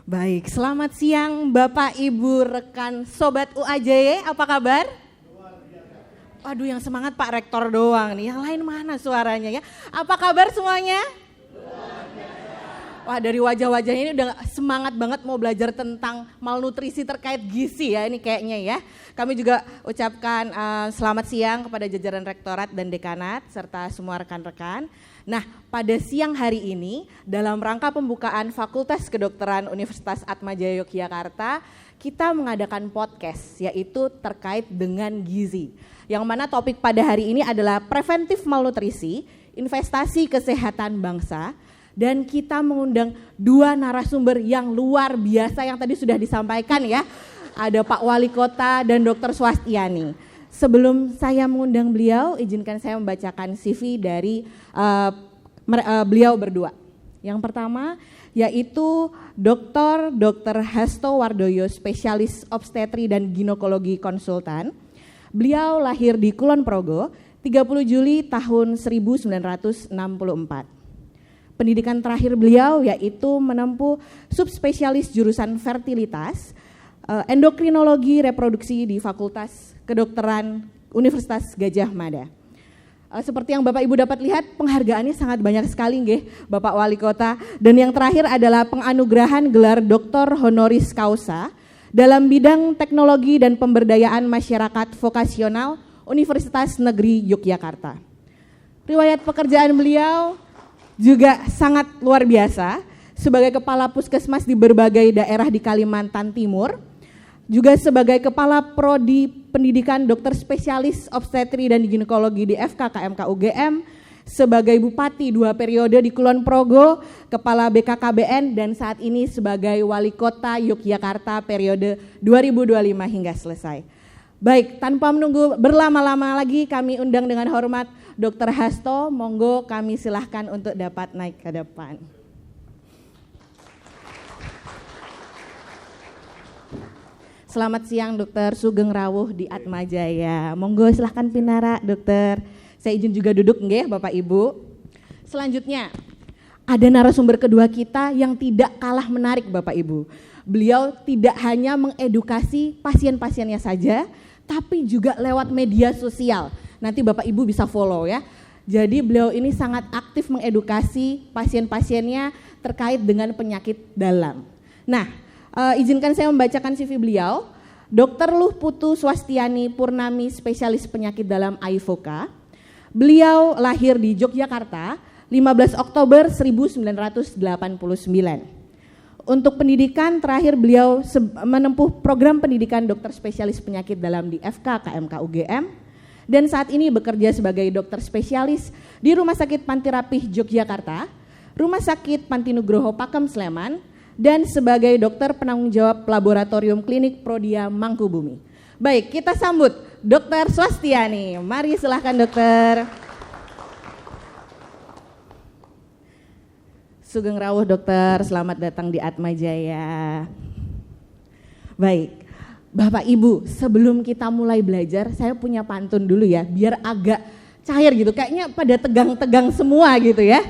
Baik, selamat siang Bapak Ibu rekan Sobat UAJY, apa kabar? Waduh, yang semangat Pak Rektor doang nih, yang lain mana suaranya ya? Apa kabar semuanya? Wah, dari wajah-wajahnya ini udah semangat banget mau belajar tentang malnutrisi terkait gizi ya ini kayaknya ya. Kami juga ucapkan selamat siang kepada jajaran rektorat dan dekanat serta semua rekan-rekan. Nah, pada siang hari ini dalam rangka pembukaan Fakultas Kedokteran Universitas Atmajaya Yogyakarta, kita mengadakan podcast yaitu terkait dengan gizi. Yang mana topik pada hari ini adalah preventif malnutrisi, investasi kesehatan bangsa. Dan kita mengundang dua narasumber yang luar biasa yang tadi sudah disampaikan ya. Ada Pak Wali Kota dan Dr. Swastiani. Sebelum saya mengundang beliau, izinkan saya membacakan CV dari beliau berdua. Yang pertama yaitu Dr. Hasto Wardoyo, spesialis obstetri dan ginekologi konsultan. Beliau lahir di Kulon Progo 30 Juli tahun 1964. Pendidikan terakhir beliau yaitu menempuh subspesialis jurusan fertilitas, endokrinologi reproduksi di Fakultas Kedokteran Universitas Gadjah Mada. Seperti yang Bapak Ibu dapat lihat, penghargaannya sangat banyak sekali nggih Bapak Wali Kota. Dan yang terakhir adalah penganugerahan gelar Doktor Honoris Causa dalam bidang teknologi dan pemberdayaan masyarakat vokasional Universitas Negeri Yogyakarta. Riwayat pekerjaan beliau juga sangat luar biasa sebagai kepala puskesmas di berbagai daerah di Kalimantan Timur, juga sebagai kepala prodi pendidikan dokter spesialis obstetri dan ginekologi di FKKMK UGM, sebagai bupati 2 periode di Kulon Progo, kepala BKKBN, dan saat ini sebagai wali kota Yogyakarta periode 2025 hingga selesai. Baik, tanpa menunggu berlama-lama lagi kami undang dengan hormat Dr. Hasto, monggo kami silahkan untuk dapat naik ke depan. Selamat siang Dr. Sugeng Rawuh di Atmajaya. Monggo silahkan pinara Dokter. Saya izin juga duduk nggih Bapak Ibu. Selanjutnya ada narasumber kedua kita yang tidak kalah menarik Bapak Ibu. Beliau tidak hanya mengedukasi pasien-pasiennya saja, tapi juga lewat media sosial. Nanti Bapak Ibu bisa follow ya. Jadi beliau ini sangat aktif mengedukasi pasien-pasiennya terkait dengan penyakit dalam. Nah, izinkan saya membacakan CV beliau. Dr. Luh Putu Swastiani Purnami, spesialis penyakit dalam AIVOKA. Beliau lahir di Yogyakarta 15 Oktober 1989. Untuk pendidikan terakhir beliau menempuh program pendidikan dokter spesialis penyakit dalam di FKKMK UGM. Dan saat ini bekerja sebagai dokter spesialis di Rumah Sakit Panti Rapih Yogyakarta, Rumah Sakit Panti Nugroho Pakem Sleman, dan sebagai dokter penanggung jawab laboratorium klinik Prodia Mangkubumi. Baik, kita sambut Dr. Swastiani. Mari silahkan dokter. Sugeng Rawuh dokter, selamat datang di Atmajaya. Baik. Bapak Ibu, sebelum kita mulai belajar, saya punya pantun dulu ya, biar agak cair gitu, kayaknya pada tegang-tegang semua gitu ya.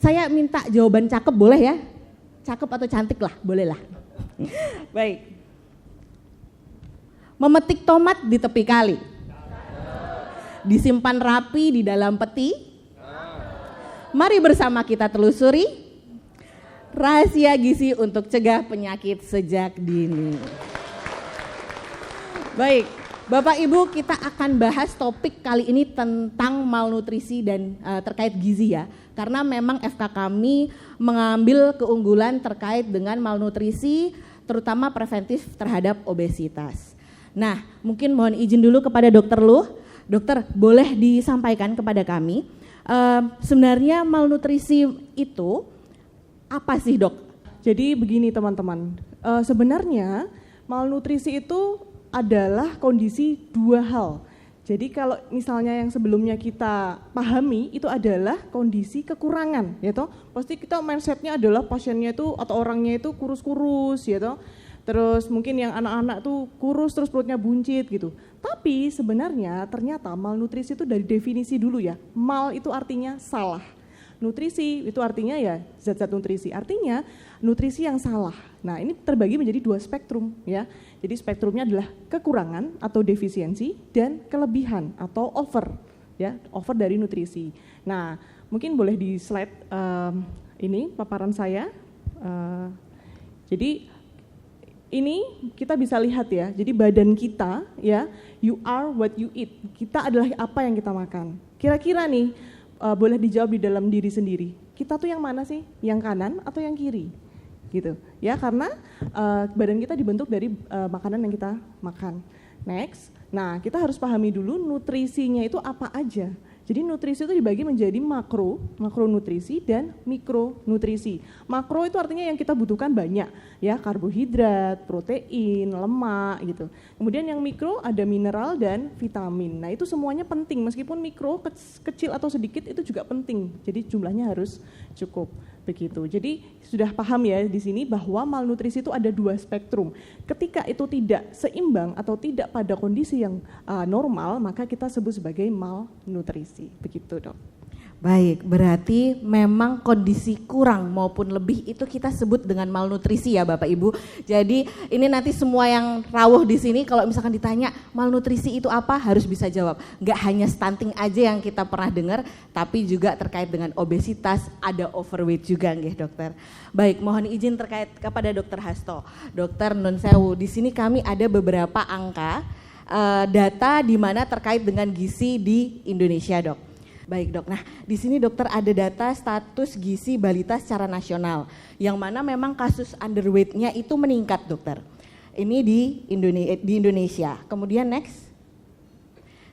Saya minta jawaban cakep boleh ya? Cakep atau cantik lah, boleh lah. Baik. Memetik tomat di tepi kali. Disimpan rapi di dalam peti. Mari bersama kita telusuri rahasia gizi untuk cegah penyakit sejak dini. Baik, Bapak Ibu, kita akan bahas topik kali ini tentang malnutrisi dan terkait gizi ya. Karena memang FK kami mengambil keunggulan terkait dengan malnutrisi, terutama preventif terhadap obesitas. Nah, mungkin mohon izin dulu kepada Dokter Luh. Dokter, boleh disampaikan kepada kami, sebenarnya malnutrisi itu apa sih dok? Jadi begini teman-teman, sebenarnya malnutrisi itu adalah kondisi dua hal. Jadi kalau misalnya yang sebelumnya kita pahami itu adalah kondisi kekurangan, ya toh. Pasti kita mindsetnya adalah pasiennya itu atau orangnya itu kurus-kurus, ya toh. Terus mungkin yang anak-anak tuh kurus terus perutnya buncit gitu. Tapi sebenarnya ternyata malnutrisi itu dari definisi dulu ya. Mal itu artinya salah. Nutrisi itu artinya ya zat-zat nutrisi, artinya nutrisi yang salah. Nah, ini terbagi menjadi 2 spektrum ya. Jadi spektrumnya adalah kekurangan atau defisiensi dan kelebihan atau over ya, over dari nutrisi. Nah, mungkin boleh di slide ini paparan saya. Jadi ini kita bisa lihat ya. Jadi badan kita ya, you are what you eat. Kita adalah apa yang kita makan. Kira-kira nih boleh dijawab di dalam diri sendiri. Kita tuh yang mana sih? Yang kanan atau yang kiri? Gitu. Ya, karena badan kita dibentuk dari makanan yang kita makan. Next. Nah, kita harus pahami dulu nutrisinya itu apa aja. Jadi nutrisi itu dibagi menjadi makronutrisi dan mikronutrisi. Makro itu artinya yang kita butuhkan banyak, ya, karbohidrat, protein, lemak gitu. Kemudian yang mikro ada mineral dan vitamin. Nah, itu semuanya penting, meskipun mikro kecil atau sedikit itu juga penting. Jadi jumlahnya harus cukup. Begitu. Jadi sudah paham ya di sini bahwa malnutrisi itu ada 2 spektrum. Ketika itu tidak seimbang atau tidak pada kondisi yang normal, maka kita sebut sebagai malnutrisi. Begitu, Dok. Baik, berarti memang kondisi kurang maupun lebih itu kita sebut dengan malnutrisi ya Bapak Ibu. Jadi ini nanti semua yang rawuh di sini kalau misalkan ditanya malnutrisi itu apa harus bisa jawab. Enggak hanya stunting aja yang kita pernah dengar, tapi juga terkait dengan obesitas, ada overweight juga nggih Dokter. Baik, mohon izin terkait kepada Dokter Hasto. Dokter Nun Sewu, di sini kami ada beberapa angka data di mana terkait dengan gizi di Indonesia, Dok. Baik Dok, nah di sini dokter ada data status gizi balita secara nasional, yang mana memang kasus underweight-nya itu meningkat dokter. Ini di Indonesia. Kemudian next.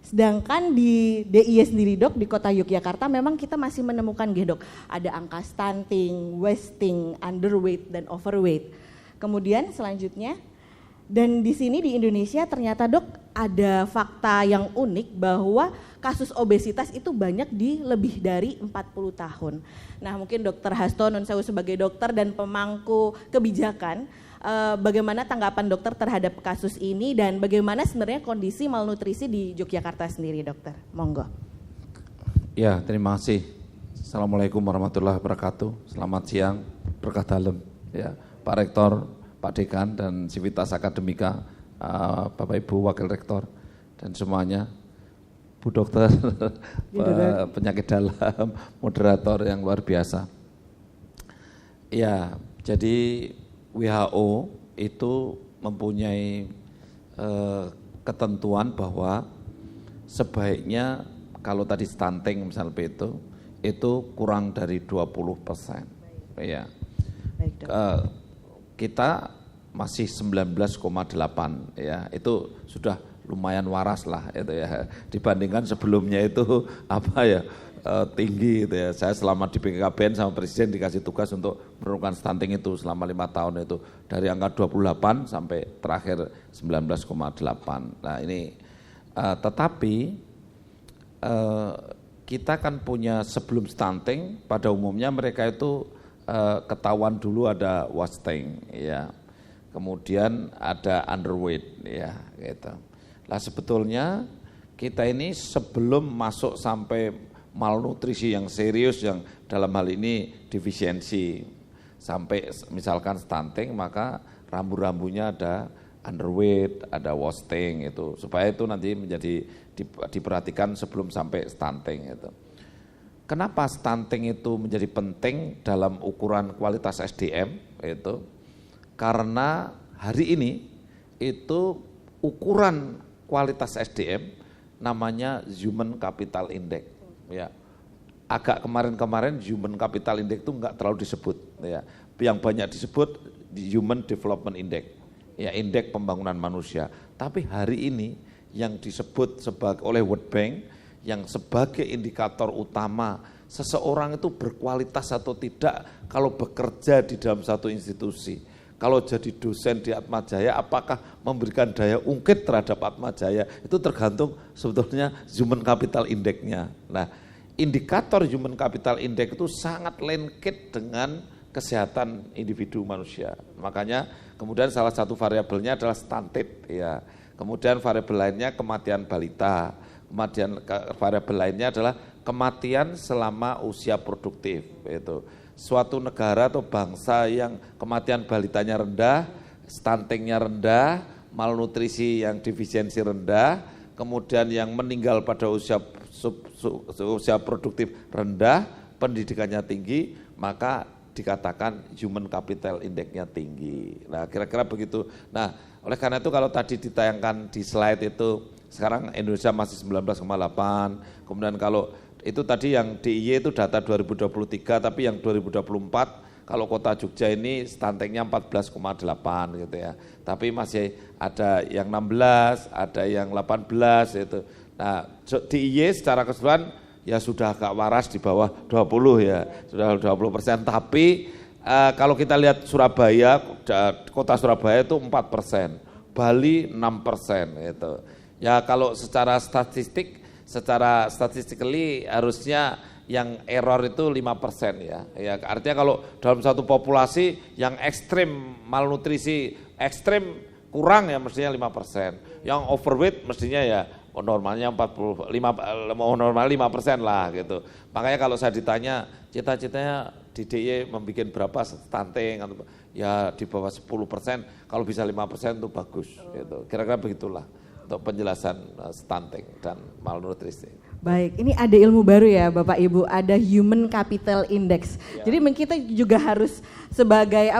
Sedangkan di DIY sendiri Dok, di kota Yogyakarta memang kita masih menemukan dok, ada angka stunting, wasting, underweight, dan overweight. Kemudian selanjutnya, dan di sini di Indonesia ternyata Dok ada fakta yang unik bahwa kasus obesitas itu banyak di lebih dari 40 tahun. Nah mungkin Dokter Hasto Nun Sewu sebagai dokter dan pemangku kebijakan, bagaimana tanggapan dokter terhadap kasus ini dan bagaimana sebenarnya kondisi malnutrisi di Yogyakarta sendiri dokter? Monggo. Ya, terima kasih. Assalamualaikum warahmatullahi wabarakatuh. Selamat siang, berkah dalem. Ya, Pak Rektor, Pak Dekan dan Sivitas Akademika, Bapak Ibu Wakil Rektor dan semuanya, Bu Dokter, penyakit dalam, moderator yang luar biasa. Ya, jadi WHO itu mempunyai ketentuan bahwa sebaiknya kalau tadi stunting misalnya itu kurang dari 20%. Ya. Baik, Kita masih 19,8 ya, itu sudah lumayan waras lah itu ya, dibandingkan sebelumnya itu tinggi gitu ya. Saya selama di BKKBN sama Presiden dikasih tugas untuk menurunkan stunting itu selama 5 tahun itu dari angka 28 sampai terakhir 19,8. Nah ini tetapi kita kan punya sebelum stunting pada umumnya mereka itu ketahuan dulu ada wasting ya, kemudian ada underweight ya gitu. Lah sebetulnya kita ini sebelum masuk sampai malnutrisi yang serius yang dalam hal ini defisiensi sampai misalkan stunting, maka rambu-rambunya ada underweight, ada wasting itu supaya itu nanti menjadi diperhatikan sebelum sampai stunting itu. Kenapa stunting itu menjadi penting dalam ukuran kualitas SDM itu? Karena hari ini itu ukuran kualitas SDM namanya Human Capital Index. Ya, agak kemarin-kemarin Human Capital Index itu enggak terlalu disebut. Ya, yang banyak disebut di Human Development Index, ya indeks pembangunan manusia. Tapi hari ini yang disebut oleh World Bank yang sebagai indikator utama seseorang itu berkualitas atau tidak kalau bekerja di dalam satu institusi. Kalau jadi dosen di Atmajaya, apakah memberikan daya ungkit terhadap Atmajaya, itu tergantung sebetulnya Human Capital Index-nya. Nah, indikator Human Capital Index itu sangat linked dengan kesehatan individu manusia. Makanya kemudian salah satu variabelnya adalah stunted, ya. Kemudian variabel lainnya kematian balita, kemudian variabel lainnya adalah kematian selama usia produktif. Itu suatu negara atau bangsa yang kematian balitanya rendah, stuntingnya rendah, malnutrisi yang defisiensi rendah, kemudian yang meninggal pada usia produktif rendah, pendidikannya tinggi, maka dikatakan human capital index-nya tinggi. Nah, kira-kira begitu. Nah, oleh karena itu kalau tadi ditayangkan di slide itu, sekarang Indonesia masih 19,8, kemudian kalau itu tadi yang DIY itu data 2023, tapi yang 2024 kalau kota Jogja ini stuntingnya 14,8 gitu ya. Tapi masih ada yang 16, ada yang 18 itu. Nah, DIY secara keseluruhan ya sudah agak waras di bawah 20 ya, sudah 20%. Tapi kalau kita lihat Surabaya, kota Surabaya itu 4%, Bali 6% gitu. Ya kalau secara statistically harusnya yang error itu 5% ya. Ya artinya kalau dalam satu populasi yang ekstrim malnutrisi ekstrim kurang ya mestinya 5%. Yang overweight mestinya ya normalnya 5% lah gitu. Makanya kalau saya ditanya cita-citanya di DIY membuat berapa stunting atau ya di bawah 10%, kalau bisa 5% itu bagus gitu. Kira-kira begitulah untuk penjelasan stunting dan malnutrisi. Baik, ini ada ilmu baru ya Bapak Ibu, ada Human Capital Index. Ya. Jadi kita juga harus sebagai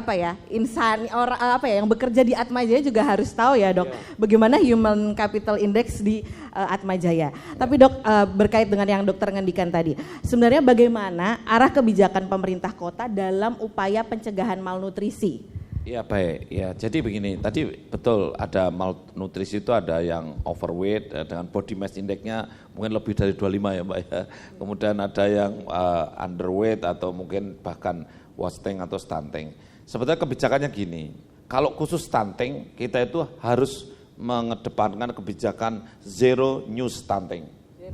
insan orang yang bekerja di Atmajaya juga harus tahu ya Dok, bagaimana Human Capital Index di Atmajaya. Tapi Dok, berkait dengan yang Dokter ngendikan tadi, sebenarnya bagaimana arah kebijakan pemerintah kota dalam upaya pencegahan malnutrisi? Ya baik, ya jadi begini, tadi betul ada malnutrisi itu ada yang overweight dengan body mass index-nya mungkin lebih dari 25 ya Mbak ya. Kemudian ada yang underweight atau mungkin bahkan wasting atau stunting. Sebetulnya kebijakannya gini, kalau khusus stunting kita itu harus mengedepankan kebijakan zero new stunting.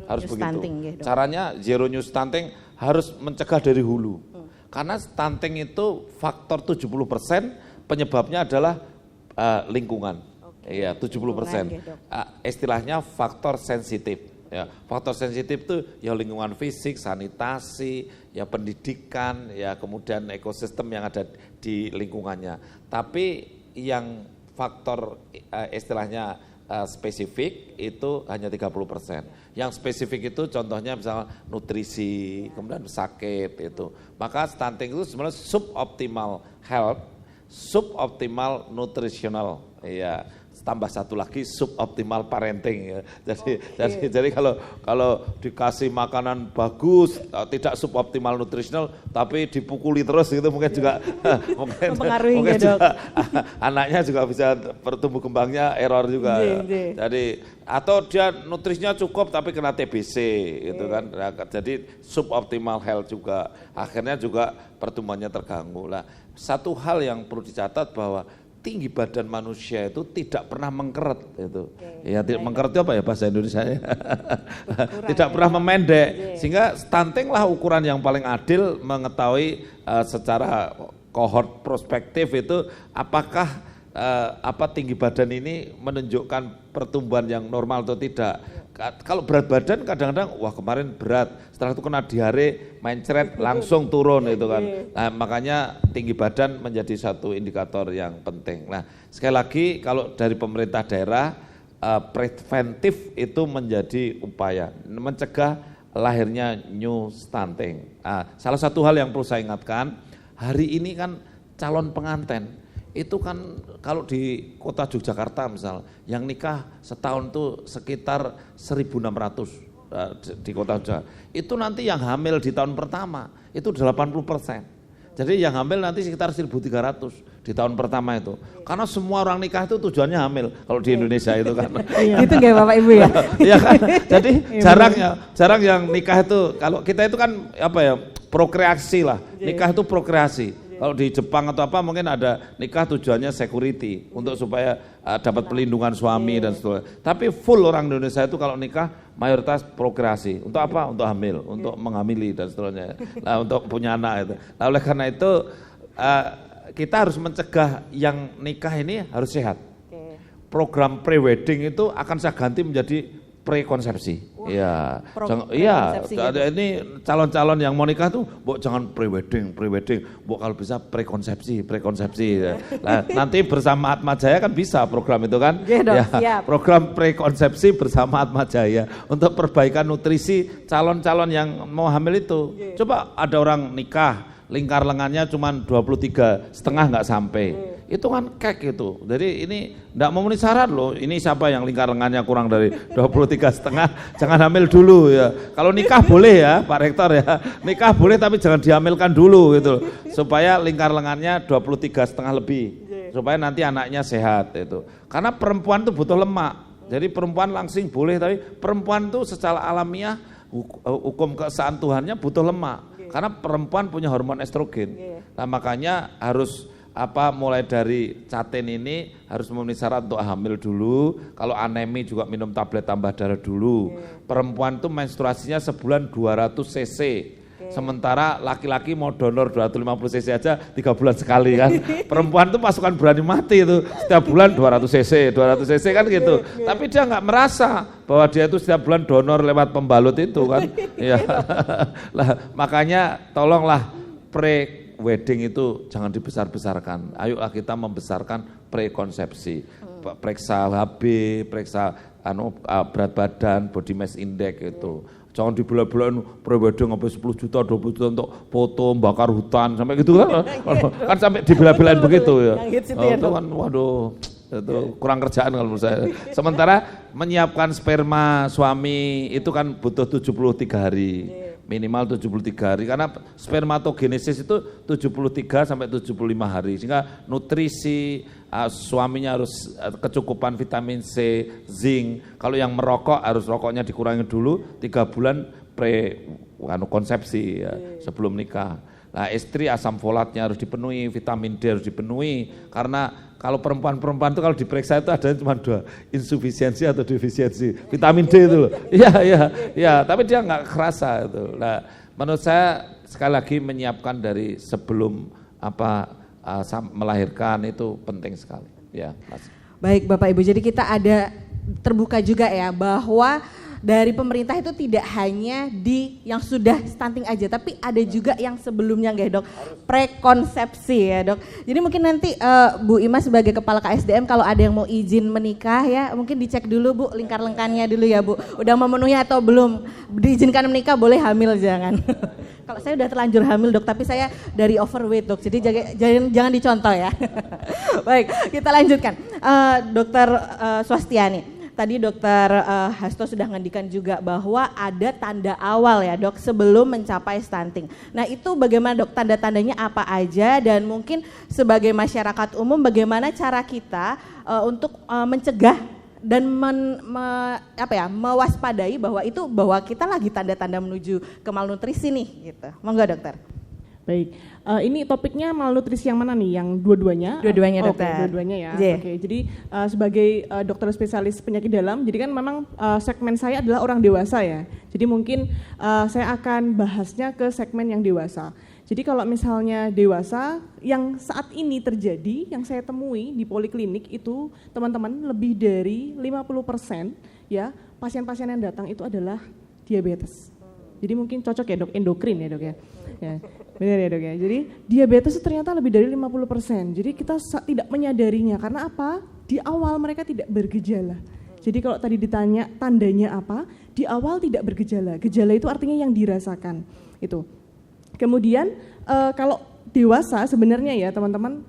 Harus begitu. Stunting, gitu. Caranya zero new stunting harus mencegah dari hulu. Karena stunting itu faktor 70% penyebabnya adalah lingkungan, ya 70%. Istilahnya faktor sensitif. Ya, faktor sensitif itu ya lingkungan fisik, sanitasi, ya pendidikan, ya kemudian ekosistem yang ada di lingkungannya. Tapi yang faktor istilahnya spesifik itu hanya 30%. Yang spesifik itu contohnya misalnya nutrisi, kemudian sakit itu. Maka stunting itu sebenarnya suboptimal health, suboptimal nutritional, ya tambah satu lagi suboptimal parenting ya. Jadi kalau dikasih makanan bagus tidak suboptimal nutritional tapi dipukuli terus gitu mungkin juga mungkin juga anaknya juga bisa pertumbuh kembangnya error juga. Jadi atau dia nutrisinya cukup tapi kena TBC gitu kan. Nah, jadi suboptimal health juga akhirnya juga pertumbuhannya terganggu. Nah, satu hal yang perlu dicatat bahwa tinggi badan manusia itu tidak pernah mengkeret itu. Ya, mengkeret itu apa ya bahasa Indonesia? Tidak pernah memendek. Sehingga stunting lah ukuran yang paling adil mengetahui secara kohort prospektif itu apakah tinggi badan ini menunjukkan pertumbuhan yang normal atau tidak. Kalau berat badan kadang-kadang wah kemarin berat, setelah itu kena diare, mencret langsung turun itu kan. Nah, makanya tinggi badan menjadi satu indikator yang penting. Nah, sekali lagi kalau dari pemerintah daerah preventif itu menjadi upaya mencegah lahirnya new stunting. Nah, salah satu hal yang perlu saya ingatkan, hari ini kan calon pengantin itu kan kalau di kota Yogyakarta misal, yang nikah setahun tuh sekitar 1.600 di kota Jogja. Itu nanti yang hamil di tahun pertama itu 80%. Jadi yang hamil nanti sekitar 1.300 di tahun pertama itu. Karena semua orang nikah itu tujuannya hamil kalau di Indonesia itu kan. Gitu nggak Bapak Ibu ya? Iya kan. Jadi jarang yang nikah itu kalau kita itu kan prokreasi lah. Nikah itu prokreasi. Kalau di Jepang atau apa mungkin ada nikah tujuannya security untuk supaya dapat pelindungan suami dan seterusnya. Tapi full orang Indonesia itu kalau nikah mayoritas prokreasi. Untuk apa? Untuk hamil, untuk menghamili dan seterusnya. Nah, untuk punya anak itu. Nah, oleh karena itu kita harus mencegah yang nikah ini harus sehat. Program pre-wedding itu akan saya ganti menjadi Prekonsepsi. Iya. Prekonsepsi gitu. Ini calon-calon yang mau nikah tuh, "Mbok jangan pre-wedding, Mbok kalau bisa prekonsepsi. Nah, nanti bersama Atmajaya kan bisa program itu kan? Oke, dong, siap. Program prekonsepsi bersama Atmajaya untuk perbaikan nutrisi calon-calon yang mau hamil itu. Coba ada orang nikah, lingkar lengannya cuma 23,5 nggak sampai. Itu kan kek itu. Jadi ini enggak memenuhi syarat loh. Ini siapa yang lingkar lengannya kurang dari 23,5, jangan hamil dulu ya. Kalau nikah boleh ya Pak Rektor ya. Nikah boleh tapi jangan dihamilkan dulu gitu. Supaya lingkar lengannya 23,5 lebih. Supaya nanti anaknya sehat itu. Karena perempuan itu butuh lemak. Jadi perempuan langsing boleh, tapi perempuan itu secara alamiah hukum keesaan Tuhannya butuh lemak. Karena perempuan punya hormon estrogen. Nah makanya harus mulai dari caten ini harus memenuhi syarat untuk hamil dulu. Kalau anemi juga minum tablet tambah darah dulu. Perempuan itu menstruasinya sebulan 200 cc. Sementara laki-laki mau donor 250 cc aja 3 bulan sekali kan. Perempuan itu pasukan berani mati itu setiap bulan 200 cc kan gitu. Tapi dia nggak merasa bahwa dia itu setiap bulan donor lewat pembalut itu kan. Ya. Lah, makanya tolonglah pre-wedding itu jangan dibesar-besarkan. Ayolah kita membesarkan prekonsepsi. Periksa HB, periksa berat badan, body mass index itu. Jangan dibela-belain pre-wedding sampai 10 juta, 20 juta untuk foto, bakar hutan, sampai gitu kan. Kan sampai dibela-belain begitu ya. Itu kan waduh, itu kurang kerjaan kalau menurut saya. Sementara menyiapkan sperma suami itu kan butuh 73 hari. Minimal 73 hari, karena spermatogenesis itu 73 sampai 75 hari, sehingga nutrisi suaminya harus kecukupan vitamin C, zinc. Kalau yang merokok harus rokoknya dikurangi dulu 3 bulan konsepsi ya, sebelum nikah. Nah istri asam folatnya harus dipenuhi, vitamin D harus dipenuhi, karena kalau perempuan-perempuan itu kalau diperiksa itu ada cuma 2, insufisiensi atau defisiensi vitamin D itu loh. Iya, tapi dia nggak kerasa itu. Nah, menurut saya sekali lagi menyiapkan dari sebelum melahirkan itu penting sekali. Ya, Mas. Baik Bapak Ibu, jadi kita ada terbuka juga ya bahwa dari pemerintah itu tidak hanya di yang sudah stunting aja, tapi ada juga yang sebelumnya nggak dok, prekonsepsi ya dok. Jadi mungkin nanti Bu Ima sebagai kepala KSDM kalau ada yang mau izin menikah ya, mungkin dicek dulu Bu lingkar lengannya dulu ya Bu, udah memenuhi atau belum, diizinkan menikah boleh, hamil jangan. Kalau saya udah terlanjur hamil dok, tapi saya dari overweight dok, jadi jangan dicontoh ya. Baik, kita lanjutkan. Dokter Swastiani. Tadi Dokter Hasto sudah ngendikan juga bahwa ada tanda awal ya dok sebelum mencapai stunting. Nah itu bagaimana dok, tanda-tandanya apa aja, dan mungkin sebagai masyarakat umum bagaimana cara kita untuk mencegah dan mewaspadai bahwa kita lagi tanda-tanda menuju ke malnutrisi nih gitu. Monggo dokter. Baik, ini topiknya malnutrisi yang mana nih? Yang dua-duanya? Dua-duanya dokter. Dua-duanya ya. Oke, jadi sebagai dokter spesialis penyakit dalam, jadi kan memang segmen saya adalah orang dewasa ya. Jadi mungkin saya akan bahasnya ke segmen yang dewasa. Jadi kalau misalnya dewasa yang saat ini terjadi, yang saya temui di poliklinik itu teman-teman lebih dari 50% ya pasien-pasien yang datang itu adalah diabetes. Jadi mungkin cocok ya dok, endokrin ya dok ya. Ya, benar ya dok ya. Jadi diabetes itu ternyata lebih dari 50%. Jadi kita tidak menyadarinya karena apa? Di awal mereka tidak bergejala. Jadi kalau tadi ditanya tandanya apa? Di awal tidak bergejala. Gejala itu artinya yang dirasakan. Itu. Kemudian kalau dewasa sebenarnya ya teman-teman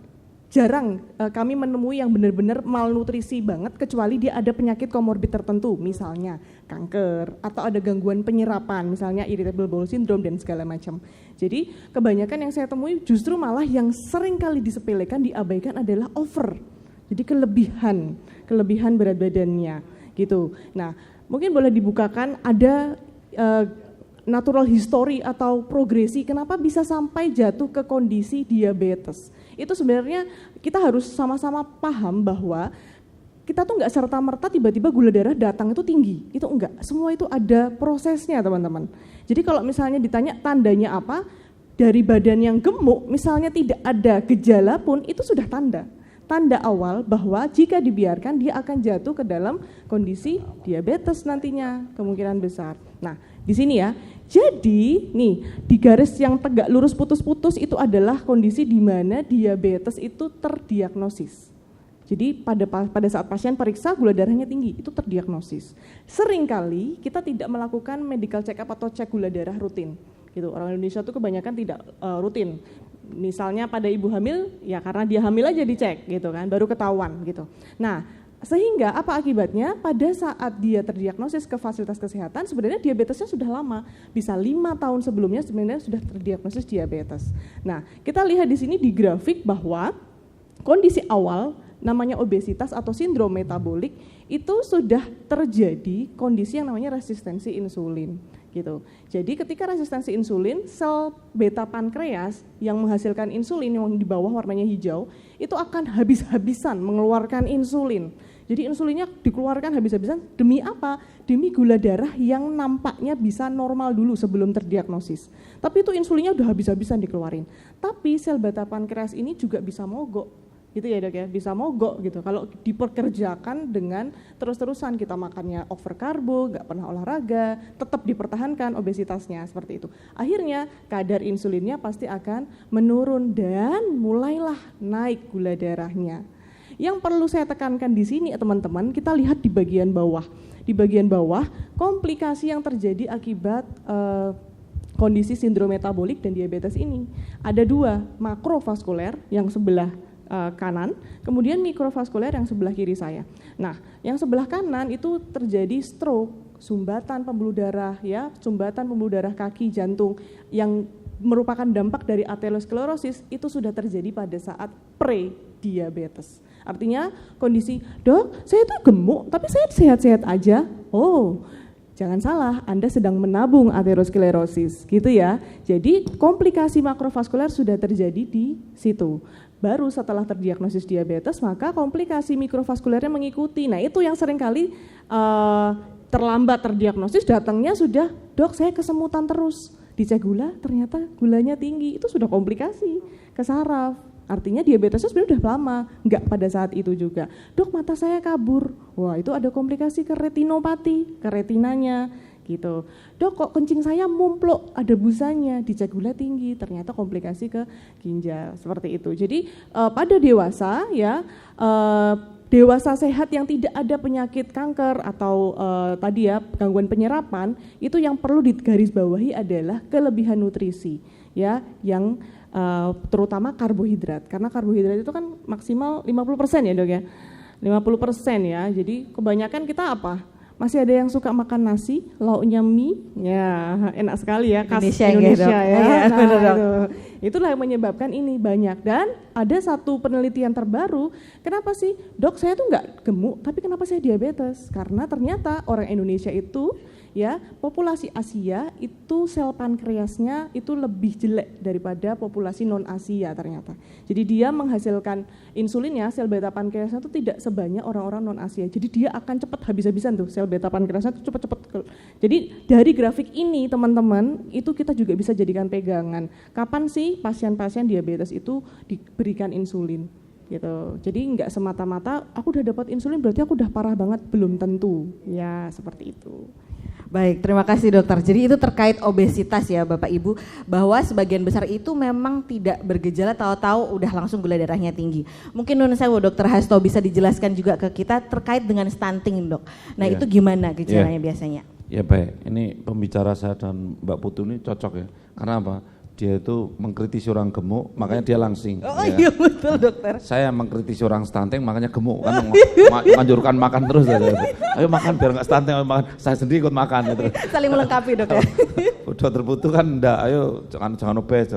jarang kami menemui yang benar-benar malnutrisi banget kecuali dia ada penyakit komorbid tertentu, misalnya kanker atau ada gangguan penyerapan, misalnya irritable bowel syndrome dan segala macam. Jadi kebanyakan yang saya temui justru malah yang sering kali disepelekan, diabaikan adalah over. Jadi kelebihan berat badannya gitu. Nah, mungkin boleh dibukakan ada natural history atau progresi kenapa bisa sampai jatuh ke kondisi diabetes. Itu sebenarnya kita harus sama-sama paham bahwa kita tuh nggak serta-merta tiba-tiba gula darah datang itu tinggi, itu enggak. Semua itu ada prosesnya teman-teman. Jadi kalau misalnya ditanya tandanya apa, dari badan yang gemuk misalnya tidak ada gejala pun itu sudah tanda. tanda awal bahwa jika dibiarkan dia akan jatuh ke dalam kondisi diabetes nantinya, kemungkinan besar. Nah, di sini ya. Jadi, nih, di garis yang tegak lurus putus-putus itu adalah kondisi di mana diabetes itu terdiagnosis. Jadi pada saat pasien periksa gula darahnya tinggi, itu terdiagnosis. Seringkali kita tidak melakukan medical check up atau cek gula darah rutin. Gitu. Orang Indonesia itu kebanyakan tidak rutin. Misalnya pada ibu hamil, ya karena dia hamil aja dicek gitu kan, baru ketahuan gitu. Nah, sehingga apa akibatnya? Pada saat dia terdiagnosis ke fasilitas kesehatan, sebenarnya diabetesnya sudah lama, bisa 5 tahun sebelumnya sebenarnya sudah terdiagnosis diabetes. Nah, kita lihat di sini di grafik bahwa kondisi awal namanya obesitas atau sindrom metabolik itu sudah terjadi kondisi yang namanya resistensi insulin. Gitu. Jadi ketika resistensi insulin, sel beta pankreas yang menghasilkan insulin yang di bawah warnanya hijau itu akan habis-habisan mengeluarkan insulin. Jadi insulinnya dikeluarkan habis-habisan demi apa? Demi gula darah yang nampaknya bisa normal dulu sebelum terdiagnosis. Tapi itu insulinnya udah habis-habisan dikeluarin. Tapi sel beta pankreas ini juga bisa mogok. Gitu ya Dok ya, bisa mogok gitu. Kalau diperkerjakan dengan terus-terusan kita makannya over karbo, nggak pernah olahraga, tetap dipertahankan obesitasnya seperti itu. Akhirnya kadar insulinnya pasti akan menurun dan mulailah naik gula darahnya. Yang perlu saya tekankan di sini teman-teman, kita lihat di bagian bawah. Di bagian bawah komplikasi yang terjadi akibat kondisi sindrom metabolik dan diabetes ini. Ada 2, makrovaskuler yang sebelah kanan, kemudian mikrovaskuler yang sebelah kiri saya. Nah, yang sebelah kanan itu terjadi stroke, sumbatan pembuluh darah ya, sumbatan pembuluh darah kaki, jantung yang merupakan dampak dari aterosklerosis itu sudah terjadi pada saat pre-diabetes. Artinya kondisi, Dok, saya itu gemuk tapi saya sehat-sehat aja. Oh, jangan salah, Anda sedang menabung aterosklerosis, gitu ya. Jadi komplikasi makrovaskuler sudah terjadi di situ. Baru setelah terdiagnosis diabetes, maka komplikasi mikrovaskulernya mengikuti. Nah itu yang seringkali terlambat terdiagnosis, datangnya sudah, Dok saya kesemutan terus. Dicek gula, ternyata gulanya tinggi, itu sudah komplikasi ke saraf. Artinya diabetesnya sebenarnya udah lama, enggak pada saat itu juga. Dok mata saya kabur, wah itu ada komplikasi ke retinopati, ke retinanya gitu. Dok kok kencing saya mumplok, ada busanya, dicek gula tinggi, ternyata komplikasi ke ginjal, seperti itu. Jadi pada dewasa ya, dewasa sehat yang tidak ada penyakit kanker atau tadi ya gangguan penyerapan, itu yang perlu digarisbawahi adalah kelebihan nutrisi ya, yang terutama karbohidrat, karena karbohidrat itu kan maksimal 50% ya Dok ya, 50% ya, jadi kebanyakan kita apa? Masih ada yang suka makan nasi, lauknya mie, ya enak sekali ya, khas Indonesia ya, nah, itulah yang menyebabkan ini banyak. Dan ada satu penelitian terbaru, kenapa sih Dok saya tuh nggak gemuk, tapi kenapa saya diabetes? Karena ternyata orang Indonesia itu ya, populasi Asia itu sel pankreasnya itu lebih jelek daripada populasi non Asia ternyata. Jadi dia menghasilkan insulinnya, sel beta pankreasnya itu tidak sebanyak orang-orang non Asia. Jadi dia akan cepat habis-habisan tuh sel beta pankreasnya itu cepat-cepat. Jadi dari grafik ini teman-teman itu kita juga bisa jadikan pegangan. Kapan sih pasien-pasien diabetes itu diberikan insulin? Gitu. Jadi enggak semata-mata aku udah dapat insulin berarti aku udah parah banget, belum tentu. Ya, seperti itu. Baik, terima kasih dokter. Jadi itu terkait obesitas ya Bapak Ibu, bahwa sebagian besar itu memang tidak bergejala, tahu-tahu udah langsung gula darahnya tinggi. Mungkin Nun Sewu Dokter Hasto bisa dijelaskan juga ke kita terkait dengan stunting Dok. Nah itu gimana gejalanya biasanya? Ya baik, ini pembicara saya dan Mbak Putu ini cocok ya, karena apa? Dia itu mengkritisi orang gemuk, makanya dia langsing. Oh ya. iya betul dokter. Saya mengkritisi orang stunting, makanya gemuk kan, menganjurkan makan terus. Ayo makan biar nggak stunting, ayo makan. Saya sendiri ikut makan. Gitu. Saling melengkapi dok ya. Dokter Putu kan enggak, ayo jangan obes.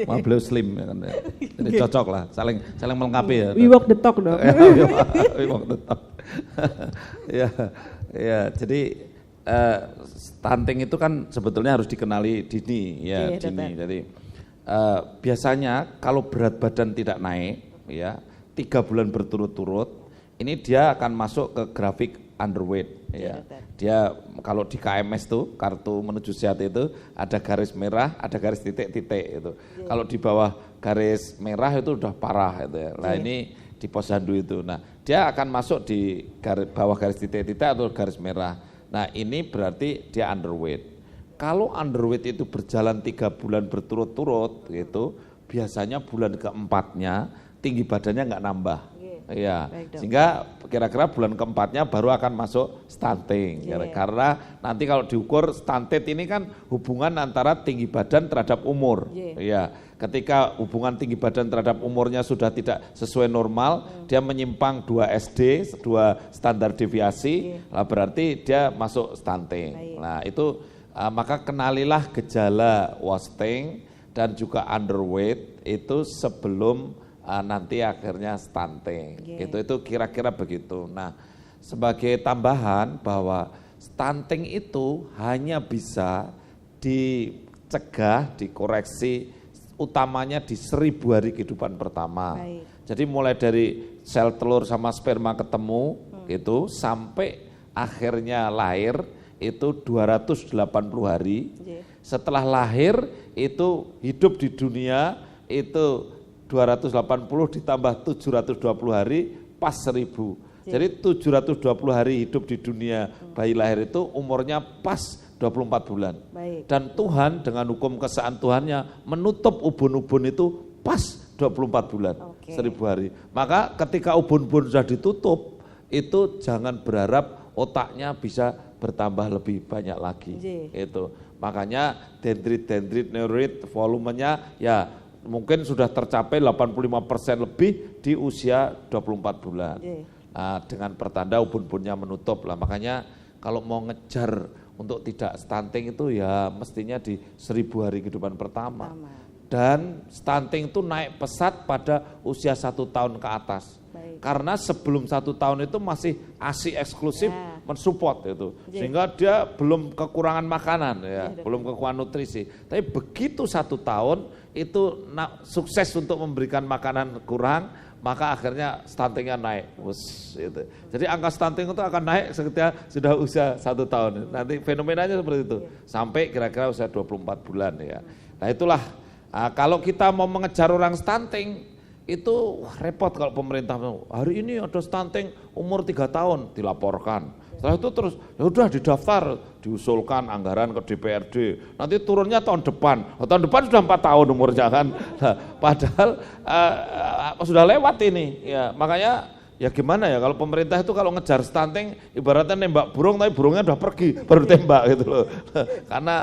Malah beliau slim ya kan. Jadi cocok lah, saling melengkapi ya. We walk the talk dok. We walk the talk. Ya, jadi stunting itu kan sebetulnya harus dikenali dini ya, dini. Jadi biasanya kalau berat badan tidak naik ya 3 bulan berturut-turut, ini dia akan masuk ke grafik underweight ya. Dia kalau di KMS tuh, kartu menuju sehat itu ada garis merah, ada garis titik-titik itu. Kalau di bawah garis merah itu udah parah itu ya. Nah ini di posyandu itu. Nah, dia akan masuk di bawah garis titik-titik atau garis merah. Nah, ini berarti dia underweight. Kalau underweight itu berjalan 3 bulan berturut-turut gitu, biasanya bulan keempatnya tinggi badannya nggak nambah. Iya, sehingga kira-kira bulan keempatnya baru akan masuk stunting. Karena nanti kalau diukur stunted ini kan hubungan antara tinggi badan terhadap umur. Iya, ketika hubungan tinggi badan terhadap umurnya sudah tidak sesuai normal, dia menyimpang 2 SD, 2 standar deviasi, lah berarti dia masuk stunting. Nah itu maka kenalilah gejala wasting dan juga underweight itu sebelum nanti akhirnya stunting. Itu kira-kira begitu. Nah, sebagai tambahan bahwa stunting itu hanya bisa dicegah, dikoreksi utamanya di 1000 hari kehidupan pertama. Jadi mulai dari sel telur sama sperma ketemu gitu sampai akhirnya lahir itu 280 hari. Setelah lahir itu hidup di dunia itu 280 ditambah 720 hari pas 1000. Jadi 720 hari hidup di dunia bayi lahir itu umurnya pas 24 bulan. Dan Tuhan dengan hukum keesaan Tuhannya menutup ubun-ubun itu pas 24 bulan, 1000 hari. Maka ketika ubun-ubun sudah ditutup, itu jangan berharap otaknya bisa bertambah lebih banyak lagi. Itu. Makanya dendrit neuroid volumenya ya mungkin sudah tercapai 85% lebih di usia 24 bulan. Nah, dengan pertanda ubun-ubunnya menutup lah. Makanya kalau mau ngejar untuk tidak stunting itu ya mestinya di 1000 hari kehidupan pertama. Dan stunting itu naik pesat pada usia 1 tahun ke atas. Karena sebelum 1 tahun itu masih ASI eksklusif mensupport itu. Sehingga dia belum kekurangan makanan ya, belum kekurangan nutrisi. Tapi begitu 1 tahun itu sukses untuk memberikan makanan kurang, maka akhirnya stuntingnya naik. Gitu. Jadi angka stunting itu akan naik ketika sudah usia 1 tahun. Nanti fenomenanya seperti itu. Sampai kira-kira usia 24 bulan ya. Nah itulah, kalau kita mau mengejar orang stunting, itu repot kalau pemerintah hari ini ada stunting umur 3 tahun dilaporkan. Setelah itu terus ya udah didaftar, diusulkan anggaran ke DPRD. Nanti turunnya tahun depan. Tahun depan sudah 4 tahun umurnya kan. Nah, padahal sudah lewat ini. Ya, makanya ya gimana ya kalau pemerintah itu kalau ngejar stunting ibaratnya nembak burung tapi burungnya udah pergi baru tembak gitu loh. Karena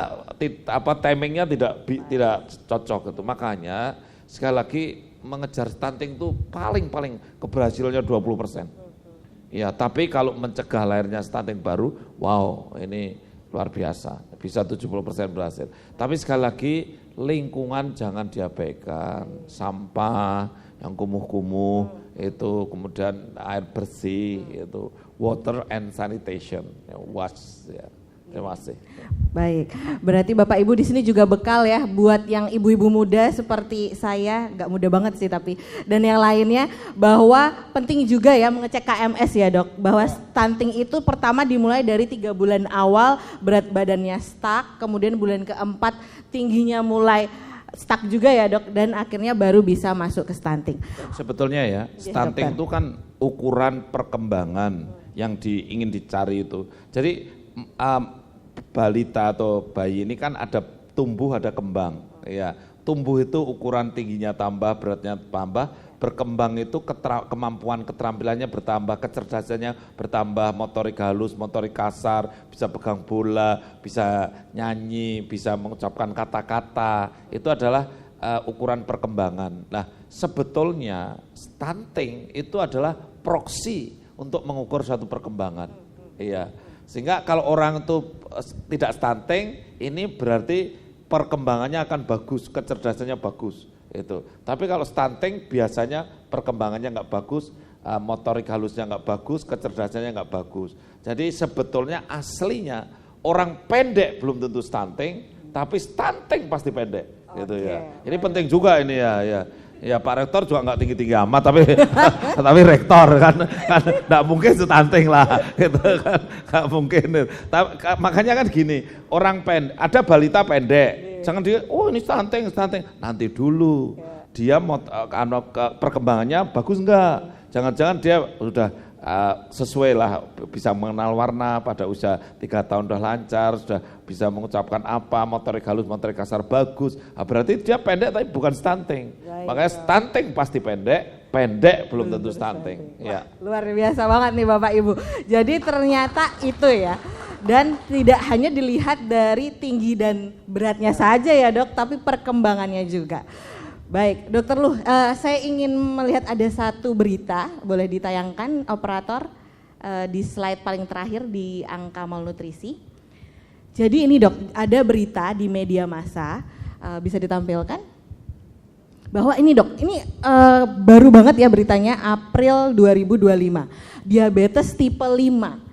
timingnya tidak cocok gitu. Makanya sekali lagi mengejar stunting itu paling keberhasilannya 20%. Ya, tapi kalau mencegah lahirnya stunting baru, wow, ini luar biasa, bisa 70% berhasil. Tapi sekali lagi lingkungan jangan diabaikan, sampah yang kumuh-kumuh itu, kemudian air bersih itu, water and sanitation, wash ya. Terima kasih. Baik, berarti Bapak Ibu di sini juga bekal ya buat yang ibu-ibu muda seperti saya, nggak muda banget sih tapi, dan yang lainnya, bahwa penting juga ya mengecek KMS ya Dok, bahwa stunting itu pertama dimulai dari 3 bulan awal berat badannya stuck, kemudian bulan keempat tingginya mulai stuck juga ya Dok, dan akhirnya baru bisa masuk ke stunting. Sebetulnya ya, stunting itu kan ukuran perkembangan yang ingin dicari itu. Jadi balita atau bayi ini kan ada tumbuh, ada kembang. Ya, tumbuh itu ukuran tingginya tambah, beratnya tambah, berkembang itu kemampuan keterampilannya bertambah, kecerdasannya bertambah, motorik halus, motorik kasar, bisa pegang bola, bisa nyanyi, bisa mengucapkan kata-kata. Itu adalah ukuran perkembangan. Nah, sebetulnya stunting itu adalah proksi untuk mengukur suatu perkembangan. Iya. Sehingga kalau orang itu tidak stunting, ini berarti perkembangannya akan bagus, kecerdasannya bagus. Itu. Tapi kalau stunting biasanya perkembangannya nggak bagus, motorik halusnya nggak bagus, kecerdasannya nggak bagus. Jadi sebetulnya aslinya orang pendek belum tentu stunting, tapi stunting pasti pendek. Gitu ya. Ini penting juga ini ya. Ya Pak Rektor juga nggak tinggi-tinggi amat, tapi rektor kan nggak mungkin stunting lah, gitu kan, nggak mungkin. Makanya kan gini, orang ada balita pendek, jangan dia, oh ini stunting, nanti dulu dia mau perkembangannya bagus enggak, jangan-jangan dia sudah sesuai lah, bisa mengenal warna pada usia 3 tahun sudah lancar, sudah bisa mengucapkan apa, motorik halus, motorik kasar bagus. Berarti dia pendek tapi bukan stunting. Makanya stunting pasti pendek, pendek belum tentu stunting. Ya. Luar biasa banget nih Bapak Ibu. Jadi ternyata itu ya. Dan tidak hanya dilihat dari tinggi dan beratnya saja ya Dok, tapi perkembangannya juga. Baik, Dokter Luh, saya ingin melihat ada satu berita, boleh ditayangkan operator di slide paling terakhir di angka malnutrisi. Jadi ini Dok, ada berita di media massa, bisa ditampilkan? Bahwa ini Dok, ini baru banget ya beritanya, April 2025, diabetes tipe 5.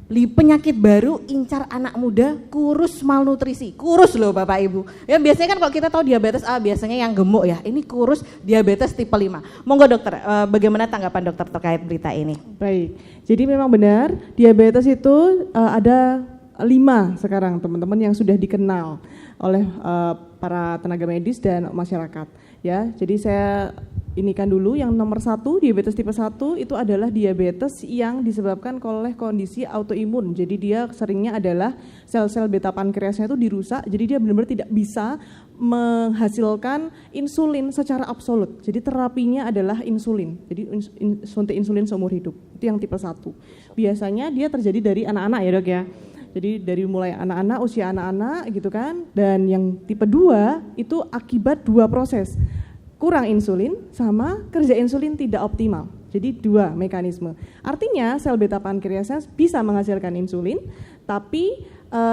Penyakit baru incar anak muda kurus malnutrisi, kurus loh Bapak Ibu. Ya biasanya kan kalau kita tahu diabetes biasanya yang gemuk ya, ini kurus diabetes tipe 5. Monggo dokter, bagaimana tanggapan dokter terkait berita ini? Baik, jadi memang benar diabetes itu ada 5 sekarang teman-teman yang sudah dikenal oleh para tenaga medis dan masyarakat. Ya, jadi saya inikan dulu yang nomor 1, diabetes tipe 1 itu adalah diabetes yang disebabkan oleh kondisi autoimun. Jadi dia seringnya adalah sel-sel beta pankreasnya itu dirusak, jadi dia benar-benar tidak bisa menghasilkan insulin secara absolut. Jadi terapinya adalah insulin. Jadi suntik insulin seumur hidup. Itu yang tipe 1. Biasanya dia terjadi dari anak-anak ya Dok ya. Jadi dari mulai anak-anak, usia anak-anak gitu kan. Dan yang tipe 2 itu akibat 2 proses. Kurang insulin sama kerja insulin tidak optimal. Jadi 2 mekanisme. Artinya sel beta pankreasnya bisa menghasilkan insulin, tapi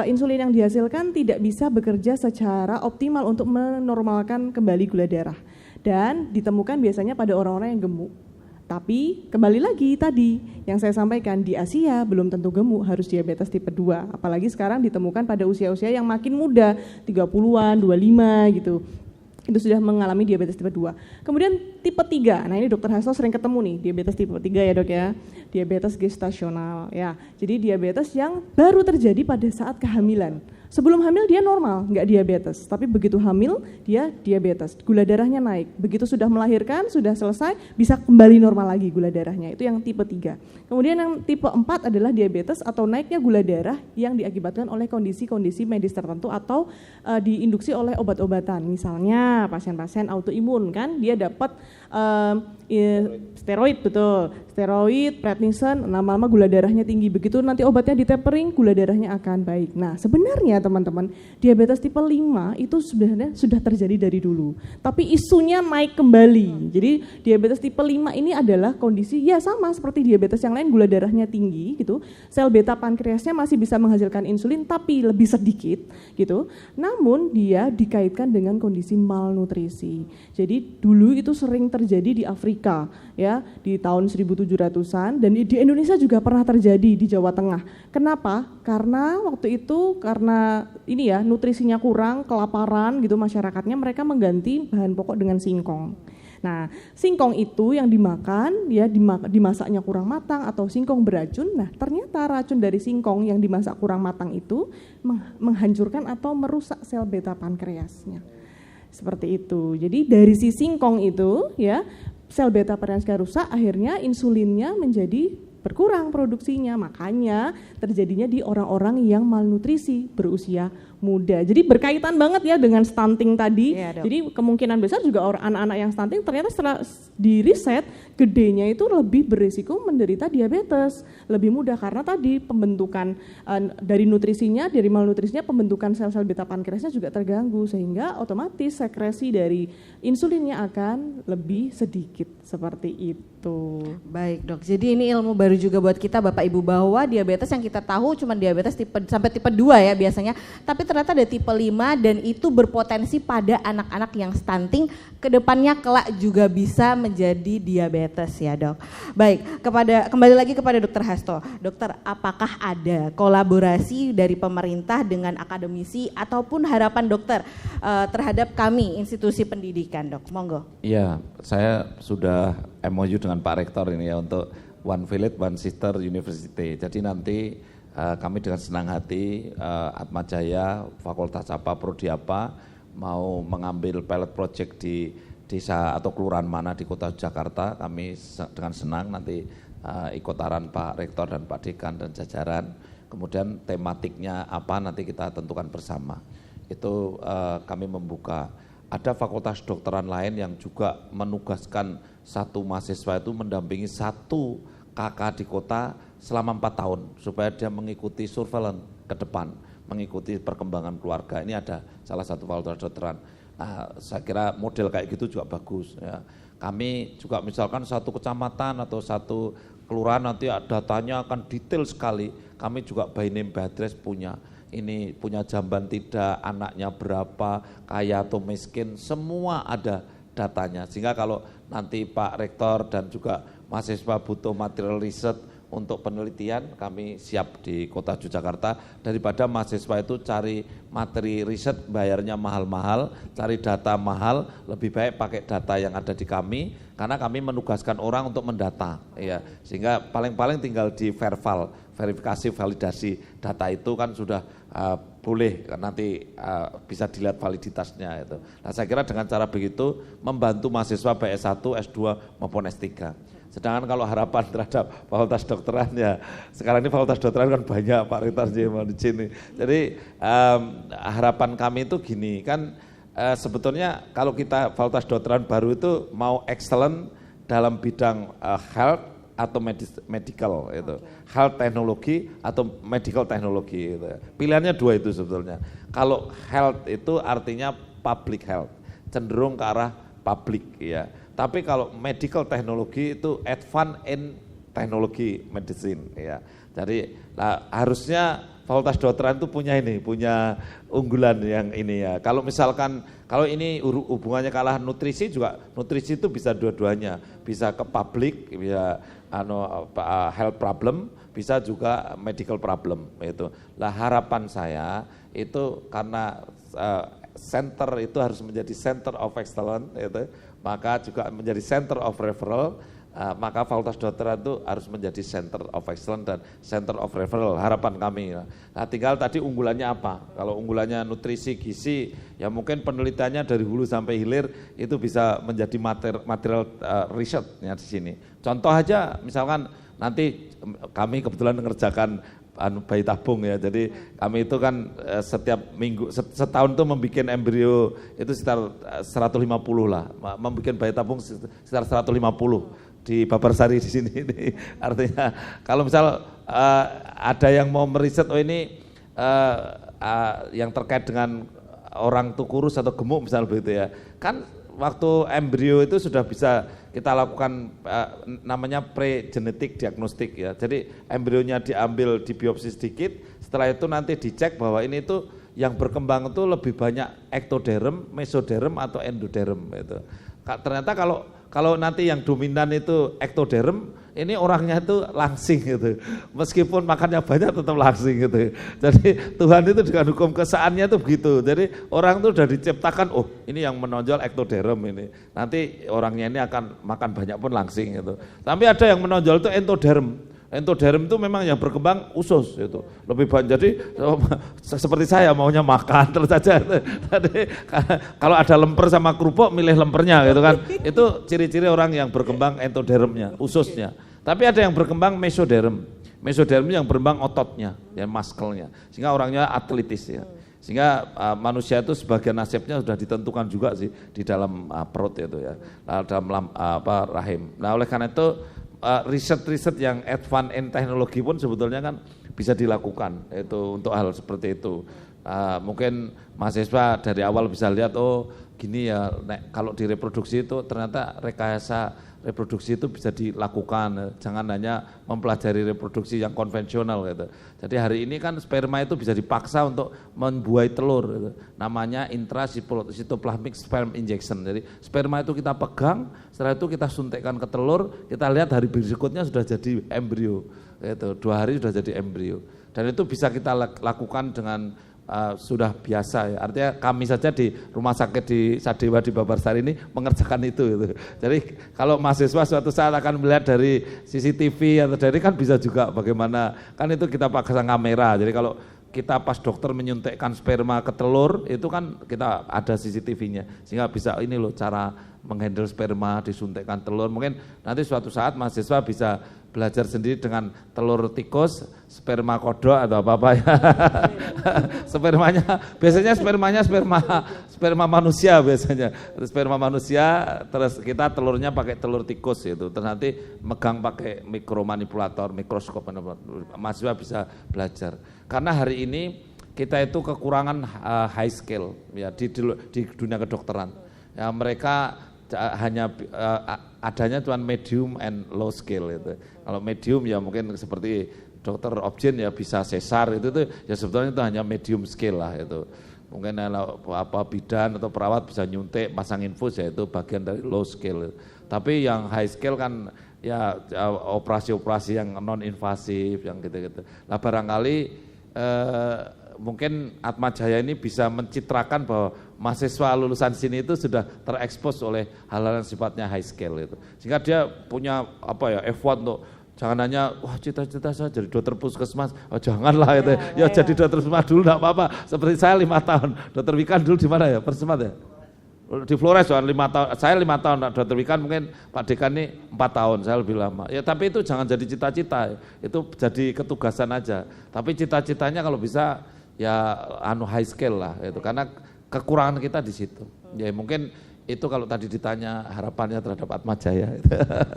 insulin yang dihasilkan tidak bisa bekerja secara optimal untuk menormalkan kembali gula darah. Dan ditemukan biasanya pada orang-orang yang gemuk. Tapi kembali lagi tadi yang saya sampaikan, di Asia belum tentu gemuk harus diabetes tipe 2. Apalagi sekarang ditemukan pada usia-usia yang makin muda, 30-an, 25 gitu. Itu sudah mengalami diabetes tipe 2. Kemudian tipe 3, nah ini Dokter Hasto sering ketemu nih, diabetes tipe 3 ya Dok ya, diabetes gestasional ya. Jadi diabetes yang baru terjadi pada saat kehamilan. Sebelum hamil dia normal, nggak diabetes, tapi begitu hamil dia diabetes, gula darahnya naik. Begitu sudah melahirkan, sudah selesai, bisa kembali normal lagi gula darahnya, itu yang tipe 3. Kemudian yang tipe 4 adalah diabetes atau naiknya gula darah yang diakibatkan oleh kondisi-kondisi medis tertentu atau diinduksi oleh obat-obatan. Misalnya pasien-pasien autoimun kan, dia dapat steroid, betul, steroid, prednison, lama-lama gula darahnya tinggi. Begitu nanti obatnya ditapering, gula darahnya akan baik. Nah sebenarnya teman-teman, diabetes tipe 5 itu sebenarnya sudah terjadi dari dulu. Tapi isunya naik kembali. Jadi diabetes tipe 5 ini adalah kondisi ya sama seperti diabetes yang lain, gula darahnya tinggi gitu. Sel beta pankreasnya masih bisa menghasilkan insulin tapi lebih sedikit gitu. Namun dia dikaitkan dengan kondisi malnutrisi. Jadi dulu itu sering terjadi di Afrika ya, di tahun 1700-an, dan di Indonesia juga pernah terjadi di Jawa Tengah. Kenapa? Karena waktu itu ini ya, nutrisinya kurang, kelaparan gitu masyarakatnya, mereka mengganti bahan pokok dengan singkong. Nah, singkong itu yang dimakan ya, dimasaknya kurang matang atau singkong beracun. Nah, ternyata racun dari singkong yang dimasak kurang matang itu menghancurkan atau merusak sel beta pankreasnya. Seperti itu. Jadi dari si singkong itu ya, sel beta pankreasnya rusak, akhirnya insulinnya menjadi berkurang produksinya, makanya terjadinya di orang-orang yang malnutrisi berusia muda. Jadi berkaitan banget ya dengan stunting tadi. Ya, jadi kemungkinan besar juga anak-anak yang stunting ternyata setelah di riset gedenya itu lebih berisiko menderita diabetes, lebih mudah karena tadi pembentukan dari nutrisinya, dari malnutrisinya, pembentukan sel-sel beta pankreasnya juga terganggu sehingga otomatis sekresi dari insulinnya akan lebih sedikit seperti itu. Baik Dok, jadi ini ilmu baru juga buat kita Bapak Ibu bahwa diabetes yang kita tahu cuma diabetes sampai tipe 2 ya biasanya, tapi ternyata ada tipe 5 dan itu berpotensi pada anak-anak yang stunting, kedepannya kelak juga bisa menjadi diabetes ya Dok. Baik, kembali lagi kepada Dokter Hasto. Dokter, apakah ada kolaborasi dari pemerintah dengan akademisi ataupun harapan dokter terhadap kami institusi pendidikan Dok? Monggo. Iya, saya sudah MOU dengan Pak Rektor ini ya untuk One Village, One Sister University. Jadi nanti kami dengan senang hati Atmajaya, Fakultas apa, Prodi apa, mau mengambil pilot project di desa atau kelurahan mana di kota Jakarta, kami dengan senang nanti ikut arahan Pak Rektor dan Pak Dekan dan jajaran. Kemudian tematiknya apa nanti kita tentukan bersama. Itu kami membuka. Ada fakultas kedokteran lain yang juga menugaskan satu mahasiswa itu mendampingi satu kakak di kota selama 4 tahun supaya dia mengikuti surveillance ke depan, mengikuti perkembangan keluarga. Ini ada salah satu fakultas kedokteran. Nah, saya kira model kayak gitu juga bagus. Ya. Kami juga misalkan satu kecamatan atau satu kelurahan nanti datanya akan detail sekali. Kami juga by name by address punya. Ini punya jamban tidak, anaknya berapa, kaya atau miskin, semua ada datanya. Sehingga kalau nanti Pak Rektor dan juga mahasiswa butuh material riset untuk penelitian, kami siap di kota Yogyakarta. Daripada mahasiswa itu cari materi riset, bayarnya mahal-mahal, cari data mahal, lebih baik pakai data yang ada di kami, karena kami menugaskan orang untuk mendata. Ya, sehingga paling-paling tinggal di verifikasi, validasi data itu kan sudah boleh nanti bisa dilihat validitasnya itu. Nah, saya kira dengan cara begitu membantu mahasiswa baik S1, S2 maupun S3. Sedangkan kalau harapan terhadap fakultas kedokteran ya sekarang ini fakultas kedokteran kan banyak Pak Rektor di sini. Jadi harapan kami itu gini kan sebetulnya kalau kita fakultas kedokteran baru itu mau excellent dalam bidang health atau medical itu, health teknologi atau medical teknologi itu. Pilihannya dua itu sebetulnya. Kalau health itu artinya public health, cenderung ke arah public ya. Tapi kalau medical teknologi itu advance in teknologi medicine ya. Jadi harusnya fakultas kedokteran itu punya unggulan yang ini ya. Kalau misalkan kalau ini hubungannya kalah nutrisi juga, nutrisi itu bisa dua-duanya, bisa ke public, bisa health problem, bisa juga medical problem itu. Lah harapan saya itu karena center itu harus menjadi center of excellence itu, maka juga menjadi center of referral. Maka fakultas kedokteran itu harus menjadi center of excellence dan center of referral, harapan kami. Nah tinggal tadi unggulannya apa, kalau unggulannya nutrisi, gizi, ya mungkin penelitiannya dari hulu sampai hilir itu bisa menjadi material risetnya di sini. Contoh aja misalkan nanti kami kebetulan mengerjakan bayi tabung ya, jadi kami itu kan setiap minggu, setahun itu membuat embrio itu sekitar 150 lah, membuat bayi tabung sekitar 150. Di Babarsari di sini. Artinya kalau misal ada yang mau meriset ini yang terkait dengan orang tuh kurus atau gemuk misal begitu ya. Kan waktu embrio itu sudah bisa kita lakukan namanya pre-genetic diagnostik ya. Jadi embrionya diambil di biopsi sedikit, setelah itu nanti dicek bahwa ini itu yang berkembang itu lebih banyak ektoderm, mesoderm atau endoderm itu. Ternyata kalau nanti yang dominan itu ektoderm, ini orangnya itu langsing gitu. Meskipun makannya banyak tetap langsing gitu. Jadi Tuhan itu dengan hukum kesaannya itu begitu. Jadi orang itu sudah diciptakan, oh ini yang menonjol ektoderm ini. Nanti orangnya ini akan makan banyak pun langsing gitu. Tapi ada yang menonjol itu entoderm. Entoderm itu memang yang berkembang usus itu lebih banyak. Jadi seperti saya maunya makan terus saja. Tadi kalau ada lemper sama kerupuk milih lempernya gitu kan. Itu ciri-ciri orang yang berkembang entodermnya, ususnya. Tapi ada yang berkembang mesoderm. Mesoderm yang berkembang ototnya, ya muscle-nya. Sehingga orangnya atletis ya. Sehingga manusia itu sebagian nasibnya sudah ditentukan juga sih di dalam perut itu ya, dalam rahim. Nah oleh karena itu riset-riset yang advance in teknologi pun sebetulnya kan bisa dilakukan itu untuk hal seperti itu. Mungkin mahasiswa dari awal bisa lihat oh gini ya, kalau direproduksi itu ternyata rekayasa reproduksi itu bisa dilakukan, jangan hanya mempelajari reproduksi yang konvensional gitu. Jadi hari ini kan sperma itu bisa dipaksa untuk membuai telur gitu. Namanya intracytoplasmic sperm injection. Jadi sperma itu kita pegang, setelah itu kita suntikkan ke telur, kita lihat hari berikutnya sudah jadi embrio gitu. 2 hari sudah jadi embrio. Dan itu bisa kita lakukan dengan sudah biasa ya. Artinya kami saja di rumah sakit di Sadewa di Babarsari ini mengerjakan itu gitu. Jadi kalau mahasiswa suatu saat akan melihat dari CCTV atau dari kan bisa juga bagaimana, kan itu kita pasang kamera. Jadi kalau kita pas dokter menyuntikkan sperma ke telur itu kan kita ada CCTV-nya sehingga bisa ini loh cara menghandle sperma, disuntikkan telur. Mungkin nanti suatu saat mahasiswa bisa belajar sendiri dengan telur tikus, sperma kodok atau apa-apa ya. Spermanya, biasanya sperma manusia biasanya. Sperma manusia, terus kita telurnya pakai telur tikus itu. Terus nanti megang pakai mikromanipulator, mikroskop, mahasiswa bisa belajar. Karena hari ini kita itu kekurangan high skill ya di dunia kedokteran. Ya mereka hanya adanya cuma medium and low skill itu. Kalau medium ya mungkin seperti dokter obgyn ya bisa sesar itu tuh ya sebetulnya itu hanya medium skill lah itu. Mungkin apa bidan atau perawat bisa nyuntik, pasang infus ya itu bagian dari low skill. Tapi yang high skill kan ya operasi-operasi yang non invasif yang gitu-gitu. Nah barangkali mungkin Atmajaya ini bisa mencitrakan bahwa mahasiswa lulusan sini itu sudah terekspos oleh hal-hal yang sifatnya high skill itu. Sehingga dia punya effort untuk jangan hanya wah cita-cita saya jadi dokter puskesmas, janganlah itu. Ya jadi dokter puskesmas dulu enggak apa-apa. Seperti saya 5 tahun. Dokter Wikan dulu di mana ya? Puskesmas ya? Di Flores 5 tahun. Saya 5 tahun, dokter Wikan mungkin Pak Dekan ini 4 tahun, saya lebih lama. Ya tapi itu jangan jadi cita-cita. Itu jadi ketugasan aja. Tapi cita-citanya kalau bisa ya high skill lah itu karena kekurangan kita di situ. Ya mungkin itu kalau tadi ditanya harapannya terhadap Atmajaya.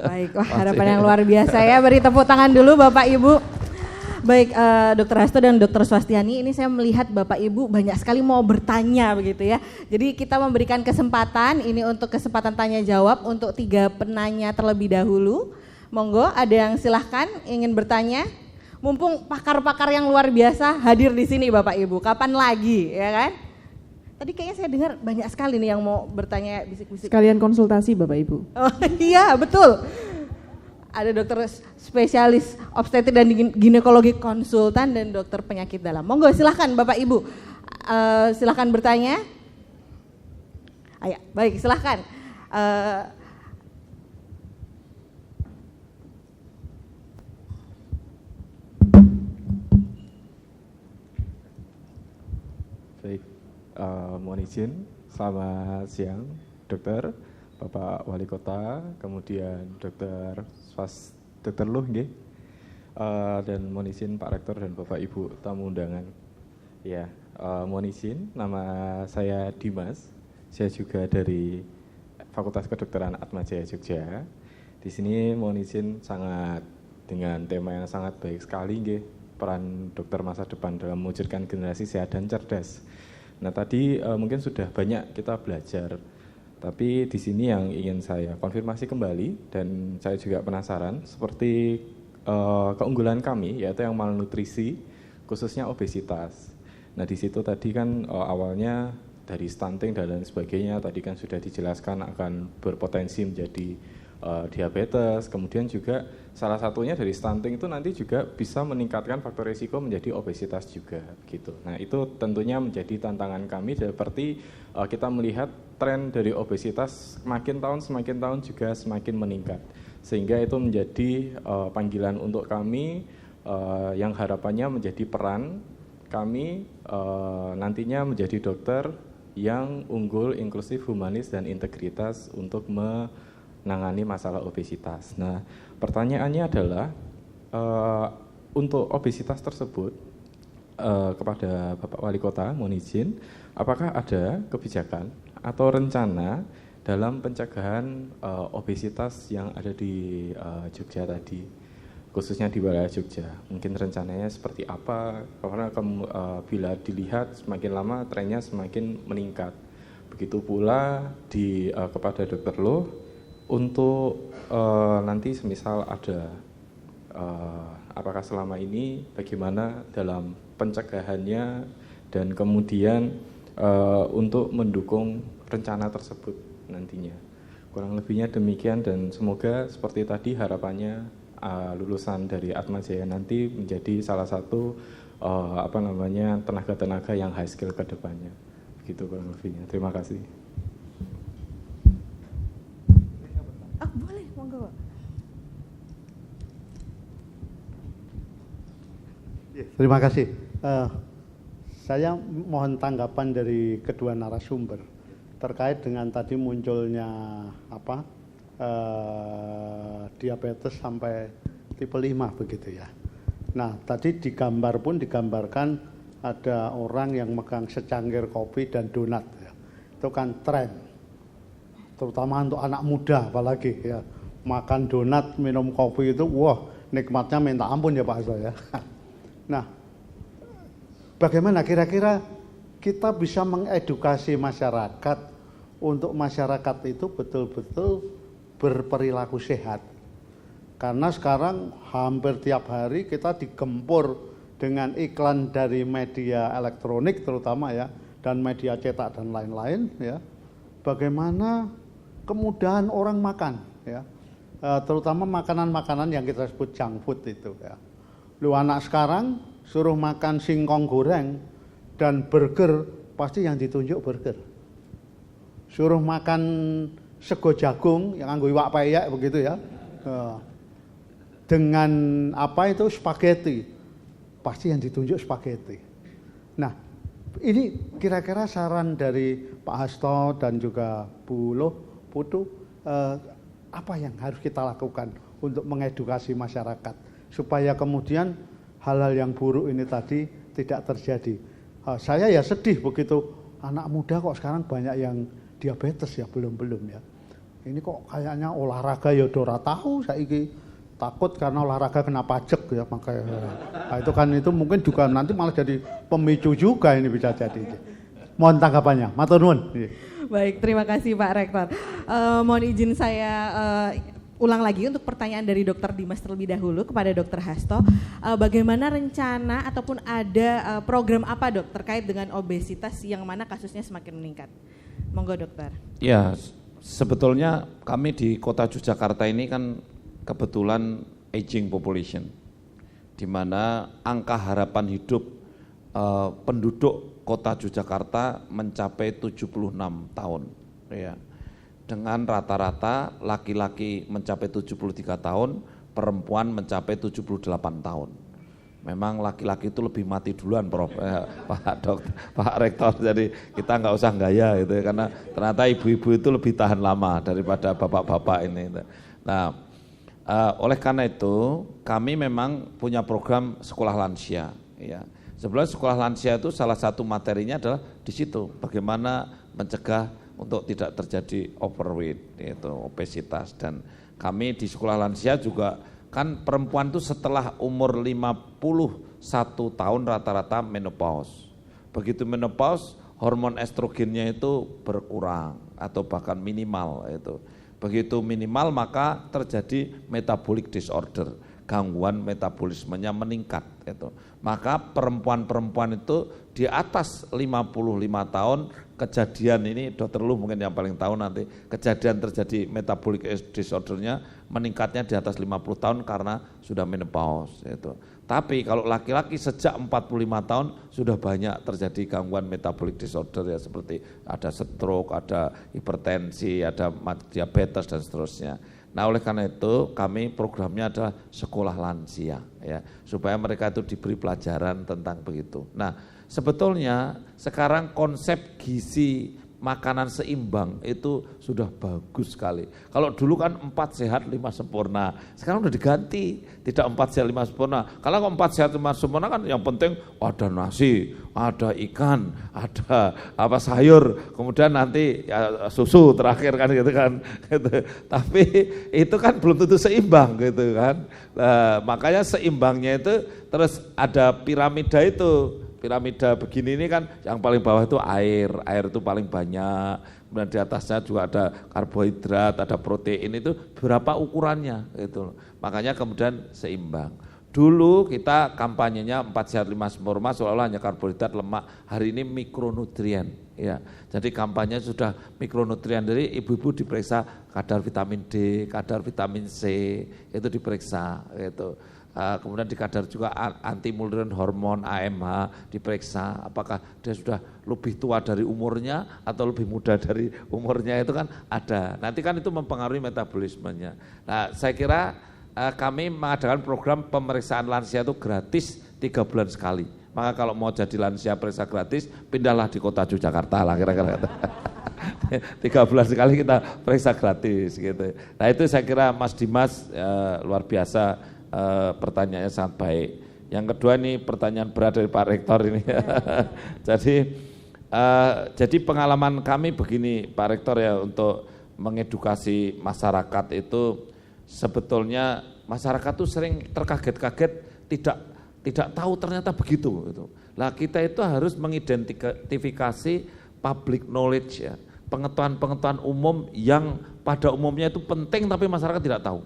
Baik, wah harapan yang luar biasa ya. Beri tepuk tangan dulu Bapak Ibu. Baik, Dr. Hasto dan Dr. Swastiani, ini saya melihat Bapak Ibu banyak sekali mau bertanya begitu ya. Jadi kita memberikan kesempatan ini untuk kesempatan tanya jawab untuk 3 penanya terlebih dahulu. Monggo, ada yang silahkan ingin bertanya. Mumpung pakar-pakar yang luar biasa hadir di sini Bapak Ibu, kapan lagi ya kan? Tadi kayaknya saya dengar banyak sekali nih yang mau bertanya bisik-bisik. Sekalian konsultasi Bapak Ibu. Oh iya betul. Ada dokter spesialis obstetrik dan ginekologi konsultan dan dokter penyakit dalam. Monggo silahkan Bapak Ibu, silahkan bertanya. Ayo, baik silahkan. Baik, mohon izin, selamat siang dokter, Bapak Wali Kota, kemudian Dr. Luh, dan mohon izin Pak Rektor dan Bapak Ibu tamu undangan. Ya, mohon izin, nama saya Dimas, saya juga dari Fakultas Kedokteran Atmajaya Jogja. Di sini mohon izin sangat dengan tema yang sangat baik sekali, peran dokter masa depan dalam mewujudkan generasi sehat dan cerdas. Nah tadi mungkin sudah banyak kita belajar, tapi di sini yang ingin saya konfirmasi kembali dan saya juga penasaran seperti keunggulan kami yaitu yang malnutrisi, khususnya obesitas. Nah di situ tadi kan awalnya dari stunting dan lain sebagainya tadi kan sudah dijelaskan akan berpotensi menjadi diabetes, kemudian juga salah satunya dari stunting itu nanti juga bisa meningkatkan faktor risiko menjadi obesitas juga gitu. Nah itu tentunya menjadi tantangan kami seperti kita melihat tren dari obesitas semakin tahun juga semakin meningkat. Sehingga itu menjadi panggilan untuk kami yang harapannya menjadi peran kami nantinya menjadi dokter yang unggul, inklusif, humanis, dan integritas untuk menangani masalah obesitas. Nah, pertanyaannya adalah untuk obesitas tersebut kepada Bapak Wali Kota, mohon izin, apakah ada kebijakan atau rencana dalam pencegahan obesitas yang ada di Jogja tadi, khususnya di wilayah Jogja? Mungkin rencananya seperti apa? Karena bila dilihat semakin lama trennya semakin meningkat. Begitu pula kepada Dr. Luh, untuk nanti semisal ada apakah selama ini bagaimana dalam pencegahannya dan kemudian untuk mendukung rencana tersebut nantinya. Kurang lebihnya demikian dan semoga seperti tadi harapannya lulusan dari Atmajaya nanti menjadi salah satu tenaga-tenaga yang high skill ke depannya. Begitu kurang lebihnya. Terima kasih. Boleh, monggo. Terima kasih. Saya mohon tanggapan dari kedua narasumber. terkait dengan tadi munculnya diabetes sampai tipe 5 begitu ya. Nah, tadi digambarkan ada orang yang megang secangkir kopi dan donat ya. Itu kan tren. Terutama untuk anak muda apalagi ya. Makan donat, minum kopi itu wah, nikmatnya minta ampun ya Pak Hasto ya. Nah, bagaimana kira-kira kita bisa mengedukasi masyarakat untuk masyarakat itu betul-betul berperilaku sehat? Karena sekarang hampir tiap hari kita digempur dengan iklan dari media elektronik terutama ya, dan media cetak dan lain-lain ya. Bagaimana kemudahan orang makan ya, terutama makanan-makanan yang kita sebut junk food itu ya. Lu anak sekarang suruh makan singkong goreng dan burger, pasti yang ditunjuk burger. Suruh makan sego jagung yang nganggo iwak peyek begitu ya, dengan spaghetti, pasti yang ditunjuk spaghetti. Nah, ini kira-kira saran dari Pak Hasto dan juga Bu Putu, apa yang harus kita lakukan untuk mengedukasi masyarakat supaya kemudian hal-hal yang buruk ini tadi tidak terjadi. Saya ya sedih begitu anak muda kok sekarang banyak yang diabetes ya, belum ya. Ini kok kayaknya olahraga ya ora tahu saiki. Takut karena olahraga kena pajak ya, makanya. Nah, itu mungkin juga nanti malah jadi pemicu juga, ini bisa jadi. Mohon tanggapannya, matur nuwun. Baik, terima kasih Pak Rektor. Mohon izin saya ulang lagi untuk pertanyaan dari Dr. Dimas terlebih dahulu kepada Dr. Hasto. Bagaimana rencana ataupun ada program apa Dok terkait dengan obesitas yang mana kasusnya semakin meningkat? Monggo Dokter. Ya, sebetulnya kami di Kota Yogyakarta ini kan kebetulan aging population, di mana angka harapan hidup penduduk Kota Yogyakarta mencapai 76 tahun, ya. Dengan rata-rata laki-laki mencapai 73 tahun, perempuan mencapai 78 tahun. Memang laki-laki itu lebih mati duluan, Prof. Pak Rektor. Jadi kita nggak usah gaya gitu ya, karena ternyata ibu-ibu itu lebih tahan lama daripada bapak-bapak ini. Nah, oleh karena itu kami memang punya program sekolah lansia. Ya. Sebenarnya sekolah lansia itu salah satu materinya adalah di situ bagaimana mencegah untuk tidak terjadi overweight, yaitu obesitas. Dan kami di sekolah lansia juga kan perempuan itu setelah umur 51 tahun rata-rata menopause. Begitu menopause, hormon estrogennya itu berkurang atau bahkan minimal itu. Begitu minimal maka terjadi metabolic disorder, gangguan metabolismenya meningkat itu. Maka perempuan-perempuan itu di atas 55 tahun kejadian ini, Dokter Lu mungkin yang paling tahu nanti, kejadian terjadi metabolic disordernya meningkatnya di atas 50 tahun karena sudah menopause itu. Tapi kalau laki-laki sejak 45 tahun sudah banyak terjadi gangguan metabolic disorder ya, seperti ada stroke, ada hipertensi, ada diabetes dan seterusnya. Nah, oleh karena itu kami programnya adalah sekolah lansia ya, supaya mereka itu diberi pelajaran tentang begitu. Nah, sebetulnya sekarang konsep gizi makanan seimbang itu sudah bagus sekali. Kalau dulu kan 4 sehat 5 sempurna, sekarang udah diganti, tidak 4 sehat 5 sempurna. Kalau 4 sehat 5 sempurna kan yang penting ada nasi, ada ikan, ada sayur, kemudian nanti ya, susu terakhir kan gitu kan. Gitu. Tapi itu kan belum tentu seimbang gitu kan. Makanya seimbangnya itu terus ada piramida itu. Piramida begini ini kan yang paling bawah itu air itu paling banyak, kemudian di atasnya juga ada karbohidrat, ada protein, itu berapa ukurannya gitu. Makanya kemudian seimbang. Dulu kita kampanyenya 4 sehat 5 sempurna seolah-olah hanya karbohidrat, lemak, hari ini mikronutrien ya. Jadi kampanye sudah mikronutrien, dari ibu-ibu diperiksa kadar vitamin D, kadar vitamin C, itu diperiksa gitu. Kemudian dikadar juga anti multinutrien hormon AMH, diperiksa apakah dia sudah lebih tua dari umurnya atau lebih muda dari umurnya, itu kan ada. Nanti kan itu mempengaruhi metabolismenya. Nah, saya kira kami mengadakan program pemeriksaan lansia itu gratis 3 bulan sekali. Maka kalau mau jadi lansia periksa gratis, pindahlah di Kota Yogyakarta lah kira-kira. 3 bulan sekali kita periksa gratis gitu. Nah itu saya kira Mas Dimas luar biasa, pertanyaannya sangat baik. Yang kedua ini pertanyaan berat dari Pak Rektor ini. Jadi pengalaman kami begini Pak Rektor ya, untuk mengedukasi masyarakat itu sebetulnya masyarakat tuh sering terkaget-kaget, tidak tahu ternyata begitu gitu. Lah kita itu harus mengidentifikasi public knowledge ya, pengetahuan umum yang pada umumnya itu penting tapi masyarakat tidak tahu.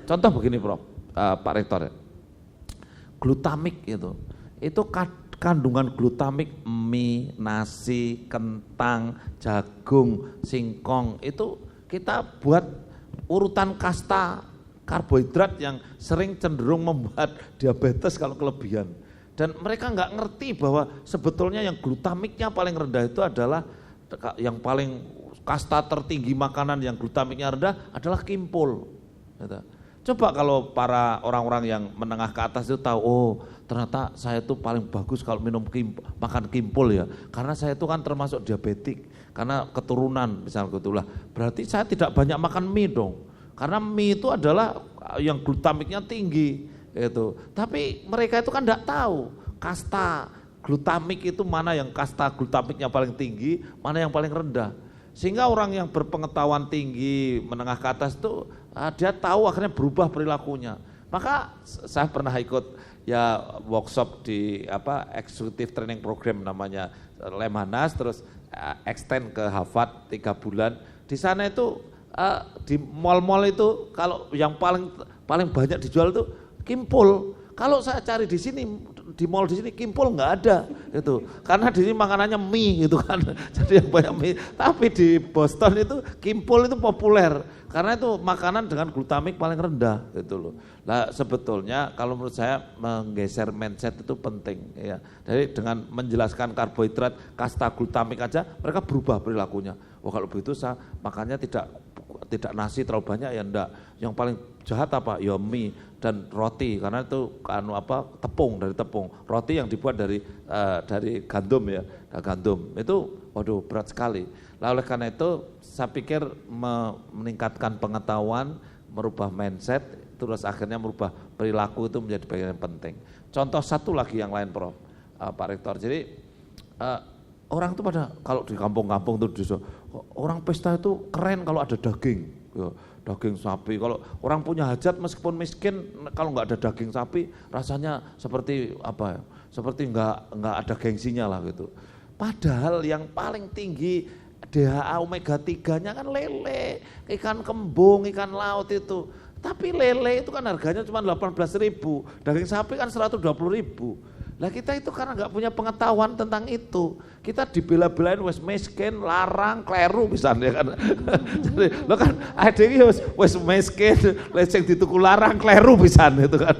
Contoh begini Prof, Pak Rektor ya, glutamik itu kandungan glutamik mie, nasi, kentang, jagung, singkong itu kita buat urutan kasta karbohidrat yang sering cenderung membuat diabetes kalau kelebihan. Dan mereka nggak ngerti bahwa sebetulnya yang glutamiknya paling rendah itu adalah yang paling kasta tertinggi makanan yang glutamiknya rendah adalah kimpul. Coba kalau para orang-orang yang menengah ke atas itu tahu, oh ternyata saya itu paling bagus kalau makan kimpul ya, karena saya itu kan termasuk diabetik, karena keturunan misalnya gitulah. Berarti saya tidak banyak makan mie dong, karena mie itu adalah yang glutamiknya tinggi gitu. Tapi mereka itu kan tidak tahu kasta glutamik itu mana yang kasta glutamiknya paling tinggi, mana yang paling rendah. Sehingga orang yang berpengetahuan tinggi menengah ke atas itu dia tahu akhirnya berubah perilakunya. Maka saya pernah ikut ya workshop di Executive Training Program namanya Lemhanas, terus extend ke Harvard 3 bulan. Di sana itu di mall-mall itu kalau yang paling banyak dijual itu kimpul. Kalau saya cari di sini, di mall di sini kimpul nggak ada itu, karena di sini makanannya mie gitu kan, jadi yang banyak mie. Tapi di Boston itu kimpul itu populer karena itu makanan dengan glutamik paling rendah gitu loh. Nah sebetulnya kalau menurut saya menggeser mindset itu penting ya. Jadi dengan menjelaskan karbohidrat kasta glutamik aja mereka berubah perilakunya. Oh kalau begitu saya makannya tidak nasi terlalu banyak ya enggak. Yang paling jahat apa? Ya mie dan roti, karena itu tepung, dari tepung. Roti yang dibuat dari gandum ya, gandum. Itu waduh berat sekali. Nah, oleh karena itu saya pikir meningkatkan pengetahuan, merubah mindset, terus akhirnya merubah perilaku itu menjadi bagian yang penting. Contoh satu lagi yang lain Prof, Pak Rektor. Jadi orang itu pada kalau di kampung-kampung itu orang pesta itu keren kalau ada daging, ya, daging sapi. Kalau orang punya hajat meskipun miskin, kalau nggak ada daging sapi rasanya seperti seperti nggak ada gengsinya lah gitu. Padahal yang paling tinggi DHA omega 3-nya kan lele, ikan kembung, ikan laut itu. Tapi lele itu kan harganya cuma 18.000, daging sapi kan 120.000. Lah kita itu karena nggak punya pengetahuan tentang itu, kita dibela-belain wes miskin, larang, kleru misalnya kan. Jadi lo kan ada ini wes miskin, leceng dituku larang, kleru misalnya itu kan.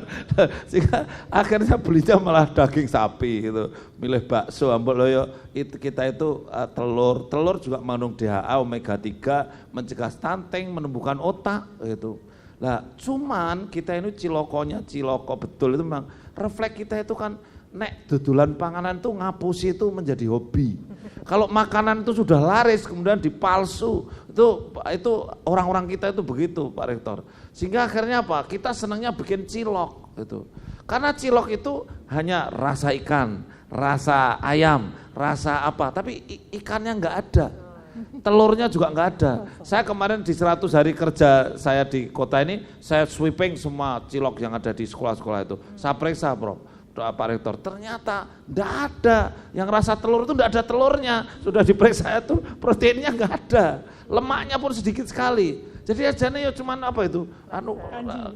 Sehingga akhirnya belinya malah daging sapi gitu, milih bakso, ambok loyo itu kita itu telur juga mengandung DHA omega 3, mencegah stunting, menumbuhkan otak gitu. Nah cuman kita ini ciloko betul itu memang refleks kita itu kan nek dodolan panganan itu ngapusi itu menjadi hobi. Kalau makanan itu sudah laris kemudian dipalsu, itu orang-orang kita itu begitu Pak Rektor. Sehingga akhirnya apa? Kita senangnya bikin cilok gitu. Karena cilok itu hanya rasa ikan, rasa ayam, rasa apa, tapi ikannya enggak ada. Telurnya juga enggak ada. Saya kemarin di 100 hari kerja saya di kota ini, saya sweeping semua cilok yang ada di sekolah-sekolah itu. Saya periksa Prof. Pak Rektor, ternyata enggak ada, yang rasa telur itu enggak ada telurnya, sudah diperiksa itu proteinnya enggak ada, lemaknya pun sedikit sekali. Jadi ajarnya ya cuman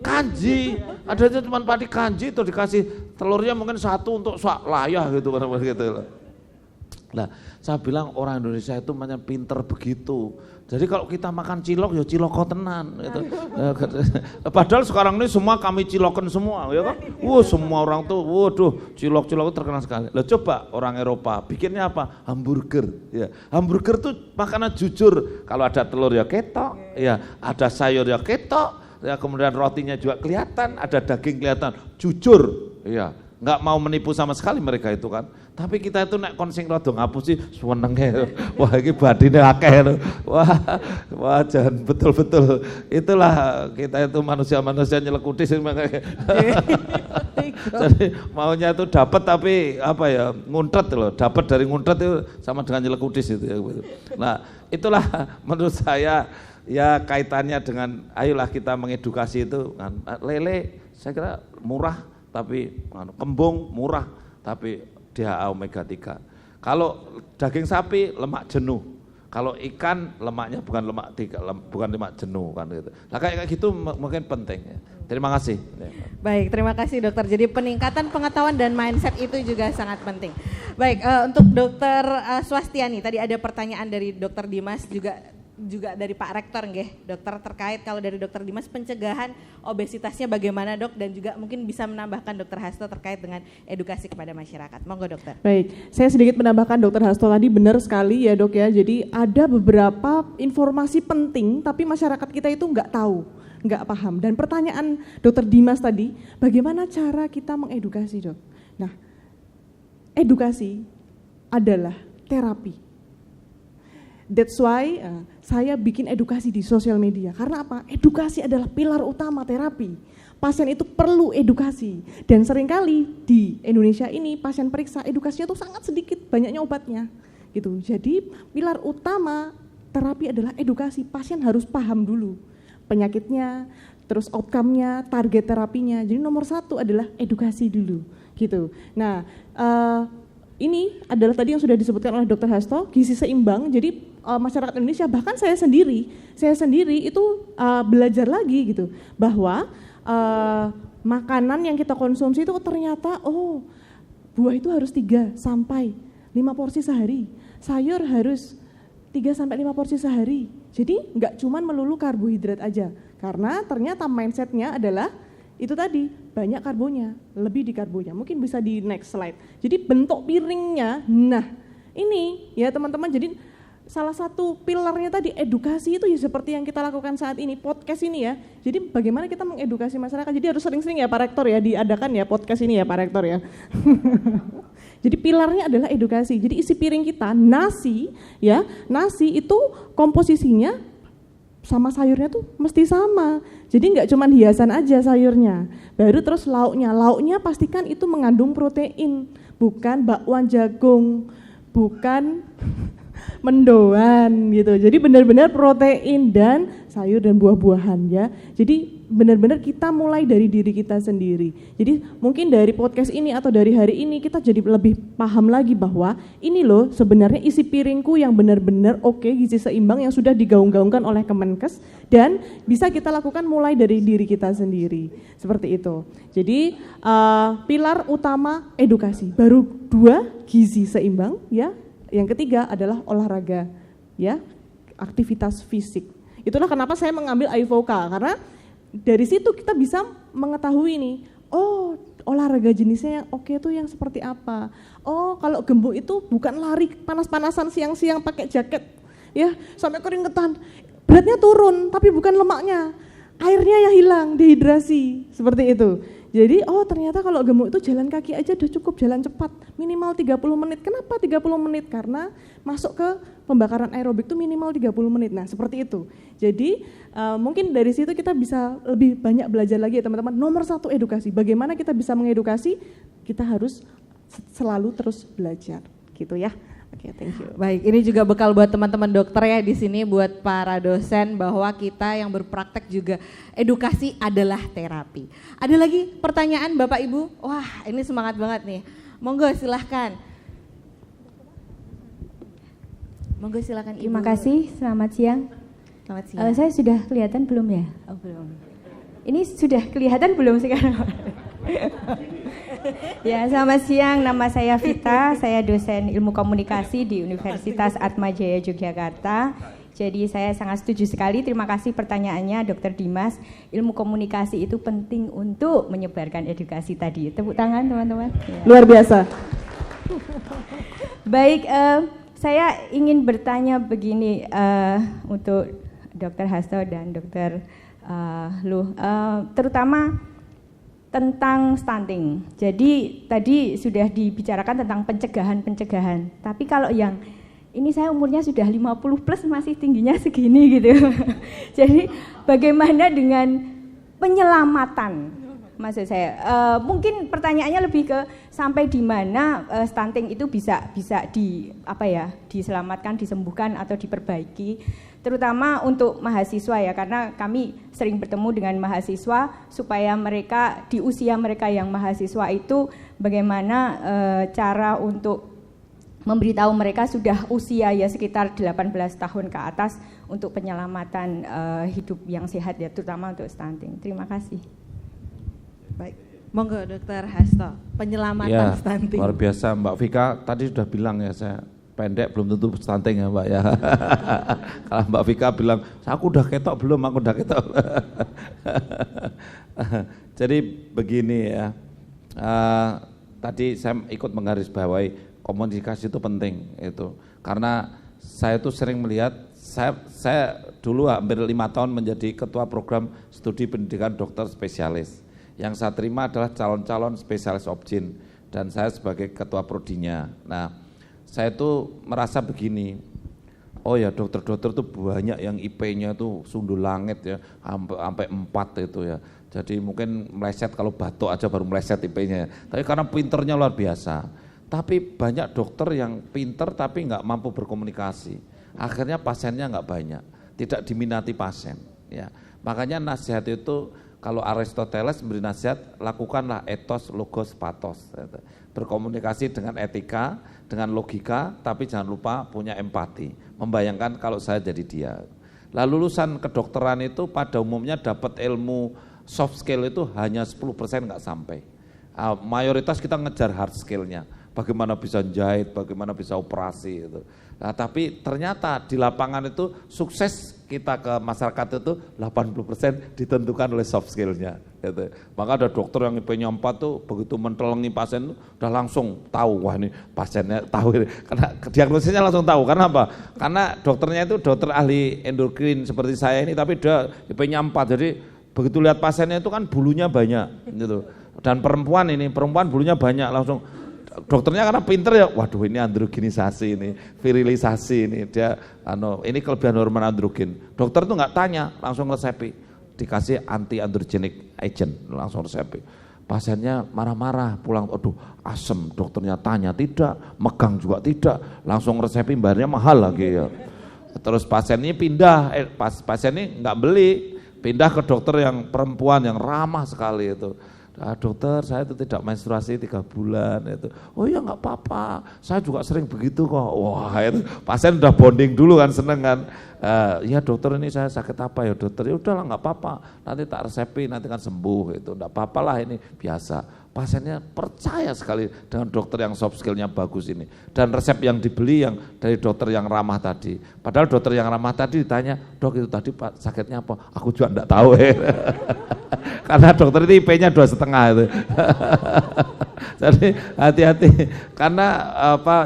kanji, adanya cuman padi kanji itu dikasih telurnya mungkin 1 untuk sak layah gitu kan gitu. Nah, saya bilang orang Indonesia itu macam pinter begitu. Jadi kalau kita makan cilok ya ciloko tenan gitu. Padahal sekarang ini semua kami cilokan semua ya kan. Semua orang tuh waduh cilok-cilok terkenal sekali. Lah coba orang Eropa bikinnya apa? Hamburger ya. Hamburger tuh makanan jujur. Kalau ada telur ya ketok, ya ada sayur ya ketok, ya kemudian rotinya juga kelihatan, ada daging kelihatan, jujur. Ya. nggak mau menipu sama sekali mereka itu kan. Tapi kita itu nek kon sing rada ngapusi senenge. Wah iki badine akeh. Wah jangan betul-betul. Itulah kita itu manusia-manusia nyelekuti sing jadi maunya itu dapat tapi apa ya, nguntet loh. Dapat dari nguntet itu sama dengan nyelekutis itu ya. Nah, itulah menurut saya ya kaitannya dengan ayolah kita mengedukasi itu kan. Lele saya kira murah tapi kembung murah tapi DHA omega 3. Kalau daging sapi lemak jenuh. Kalau ikan lemaknya bukan lemak jenuh kan gitu. Nah kayak gitu mungkin penting ya. Terima kasih. Baik, terima kasih dokter. Jadi peningkatan pengetahuan dan mindset itu juga sangat penting. Baik, untuk dokter Swastiani, tadi ada pertanyaan dari dokter Dimas juga dari Pak Rektor nggih, dokter, terkait kalau dari dokter Dimas pencegahan obesitasnya bagaimana dok, dan juga mungkin bisa menambahkan dokter Hasto terkait dengan edukasi kepada masyarakat. Monggo dokter. Baik, saya sedikit menambahkan dokter Hasto tadi benar sekali ya dok ya, jadi ada beberapa informasi penting tapi masyarakat kita itu nggak tahu, nggak paham. Dan pertanyaan dokter Dimas tadi, bagaimana cara kita mengedukasi dok? Nah, edukasi adalah terapi. That's why saya bikin edukasi di sosial media. Karena apa? Edukasi adalah pilar utama terapi. Pasien itu perlu edukasi. Dan seringkali di Indonesia ini pasien periksa edukasinya tuh sangat sedikit, banyaknya obatnya. Gitu. Jadi pilar utama terapi adalah edukasi. Pasien harus paham dulu penyakitnya, terus outcome-nya, target terapinya. Jadi nomor 1 adalah edukasi dulu. Gitu. Nah, ini adalah tadi yang sudah disebutkan oleh Dr. Hasto, gizi seimbang. Jadi masyarakat Indonesia, bahkan saya sendiri itu belajar lagi gitu, bahwa makanan yang kita konsumsi itu ternyata buah itu harus 3 sampai 5 porsi sehari, sayur harus 3 sampai 5 porsi sehari. Jadi nggak cuman melulu karbohidrat aja, karena ternyata mindsetnya adalah itu tadi, banyak karbonya, lebih di karbonya. Mungkin bisa di next slide. Jadi bentuk piringnya, nah ini ya teman-teman, jadi salah satu pilarnya tadi edukasi itu ya seperti yang kita lakukan saat ini, podcast ini ya. Jadi bagaimana kita mengedukasi masyarakat, jadi harus sering-sering ya Pak Rektor ya, diadakan ya podcast ini ya Pak Rektor ya. Jadi pilarnya adalah edukasi, jadi isi piring kita, nasi ya, nasi itu komposisinya sama sayurnya tuh mesti sama. Jadi nggak cuma hiasan aja sayurnya. Baru terus lauknya pastikan itu mengandung protein, bukan bakwan jagung, bukan mendoan gitu. Jadi benar-benar protein dan sayur dan buah-buahan ya. Jadi benar-benar kita mulai dari diri kita sendiri. Jadi mungkin dari podcast ini atau dari hari ini kita jadi lebih paham lagi bahwa ini loh sebenarnya isi piringku yang benar-benar oke, gizi seimbang yang sudah digaung-gaungkan oleh Kemenkes, dan bisa kita lakukan mulai dari diri kita sendiri. Seperti itu. Jadi pilar utama edukasi, baru 2 gizi seimbang ya. Yang ketiga adalah olahraga, ya, aktivitas fisik. Itulah kenapa saya mengambil AIVOCA, karena dari situ kita bisa mengetahui nih, olahraga jenisnya yang oke tuh yang seperti apa. Kalau gembuk itu bukan lari panas-panasan siang-siang pakai jaket, ya, sampai keringetan. Beratnya turun, tapi bukan lemaknya, airnya yang hilang, dehidrasi, seperti itu. Jadi ternyata kalau gemuk itu jalan kaki aja udah cukup, jalan cepat, minimal 30 menit. Kenapa 30 menit? Karena masuk ke pembakaran aerobik itu minimal 30 menit. Nah seperti itu. Jadi mungkin dari situ kita bisa lebih banyak belajar lagi ya teman-teman. Nomor 1 edukasi, bagaimana kita bisa mengedukasi, kita harus selalu terus belajar gitu ya. Oke, thank you. Baik, ini juga bekal buat teman-teman dokter ya di sini, buat para dosen, bahwa kita yang berpraktek juga edukasi adalah terapi. Ada lagi pertanyaan Bapak Ibu? Wah, ini semangat banget nih. Monggo silahkan. Monggo silahkan Ibu. Terima kasih, selamat siang. Selamat siang. Saya sudah kelihatan belum ya? Belum. Ini sudah kelihatan belum sekarang? Ya, selamat siang, nama saya Vita, saya dosen ilmu komunikasi di Universitas Atmajaya Yogyakarta. Jadi saya sangat setuju sekali, terima kasih pertanyaannya Dr. Dimas. Ilmu komunikasi itu penting untuk menyebarkan edukasi tadi. Tepuk tangan teman-teman. Ya. Luar biasa. Baik, saya ingin bertanya begini untuk Dr. Hasto dan Dr. Luh, terutama tentang stunting. Jadi tadi sudah dibicarakan tentang pencegahan. Tapi kalau yang ini saya umurnya sudah 50 plus masih tingginya segini gitu. Jadi bagaimana dengan penyelamatan? Maksud saya, mungkin pertanyaannya lebih ke sampai di mana stunting itu bisa diselamatkan, disembuhkan atau diperbaiki, terutama untuk mahasiswa ya, karena kami sering bertemu dengan mahasiswa supaya mereka di usia mereka yang mahasiswa itu bagaimana cara untuk memberitahu mereka sudah usia ya sekitar 18 tahun ke atas untuk penyelamatan hidup yang sehat ya, terutama untuk stunting. Terima kasih. Baik, monggo Dokter Hasto, penyelamatan stunting. Luar biasa Mbak Vika, tadi sudah bilang ya, saya pendek belum tentu stunting ya Mbak ya. Kalau Mbak Vika bilang, aku udah ketok belum, aku udah ketok. Jadi begini ya, tadi saya ikut menggarisbawahi komunikasi itu penting itu, karena saya tuh sering melihat, saya dulu hampir 5 tahun menjadi ketua program studi pendidikan dokter spesialis. Yang saya terima adalah calon-calon spesialis obgyn dan saya sebagai ketua prodinya. Nah, saya tuh merasa begini, oh ya dokter-dokter tuh banyak yang IP-nya tuh sundul langit ya, sampai 4 itu ya. Jadi mungkin meleset, kalau batuk aja baru meleset IP-nya. Tapi karena pinternya luar biasa. Tapi banyak dokter yang pinter tapi nggak mampu berkomunikasi. Akhirnya pasiennya nggak banyak, tidak diminati pasien. Ya, makanya nasihat itu, kalau Aristoteles memberi nasihat, lakukanlah ethos, logos, pathos. Berkomunikasi dengan etika, dengan logika, tapi jangan lupa punya empati. Membayangkan kalau saya jadi dia. Lalu lulusan kedokteran itu pada umumnya dapat ilmu soft skill itu hanya 10% nggak sampai. Mayoritas kita ngejar hard skill-nya. Bagaimana bisa jahit, bagaimana bisa operasi itu. Nah, tapi ternyata di lapangan itu sukses kita ke masyarakat itu 80% ditentukan oleh soft skill-nya. Gitu. Maka ada dokter yang IP-nya 4 tuh begitu mentelengi pasien udah langsung tahu, wah ini pasiennya tahu. Karena diagnosisnya langsung tahu. Karena apa? Karena dokternya itu dokter ahli endokrin seperti saya ini, tapi dia IP-nya 4. Jadi begitu lihat pasiennya itu kan bulunya banyak gitu. Dan perempuan bulunya banyak, langsung dokternya karena pinter ya, waduh ini androgenisasi ini, virilisasi ini, dia ini kelebihan hormon androgen. Dokter tuh nggak tanya, langsung resepi, dikasih anti androgenic agent, langsung resepi. Pasiennya marah-marah, pulang, aduh asem, dokternya tanya tidak, megang juga tidak, langsung resepi, bayarnya mahal lagi ya. Terus pasien ini pindah, pasien ini nggak beli, pindah ke dokter yang perempuan yang ramah sekali itu. Dokter saya itu tidak menstruasi 3 bulan itu. Oh ya nggak apa-apa, saya juga sering begitu kok. Wah itu pasien udah bonding dulu kan, seneng kan. Ya dokter ini saya sakit apa ya dokter, ya udahlah nggak apa-apa, nanti tak resepi nanti kan sembuh itu, nggak apa-apa lah ini biasa. Pasiennya percaya sekali dengan dokter yang soft skill-nya bagus ini. Dan resep yang dibeli yang dari dokter yang ramah tadi. Padahal dokter yang ramah tadi ditanya, dok itu tadi Pak sakitnya apa? Aku juga enggak tahu. Karena dokter itu IP-nya 2,5 itu. Jadi hati-hati. Karena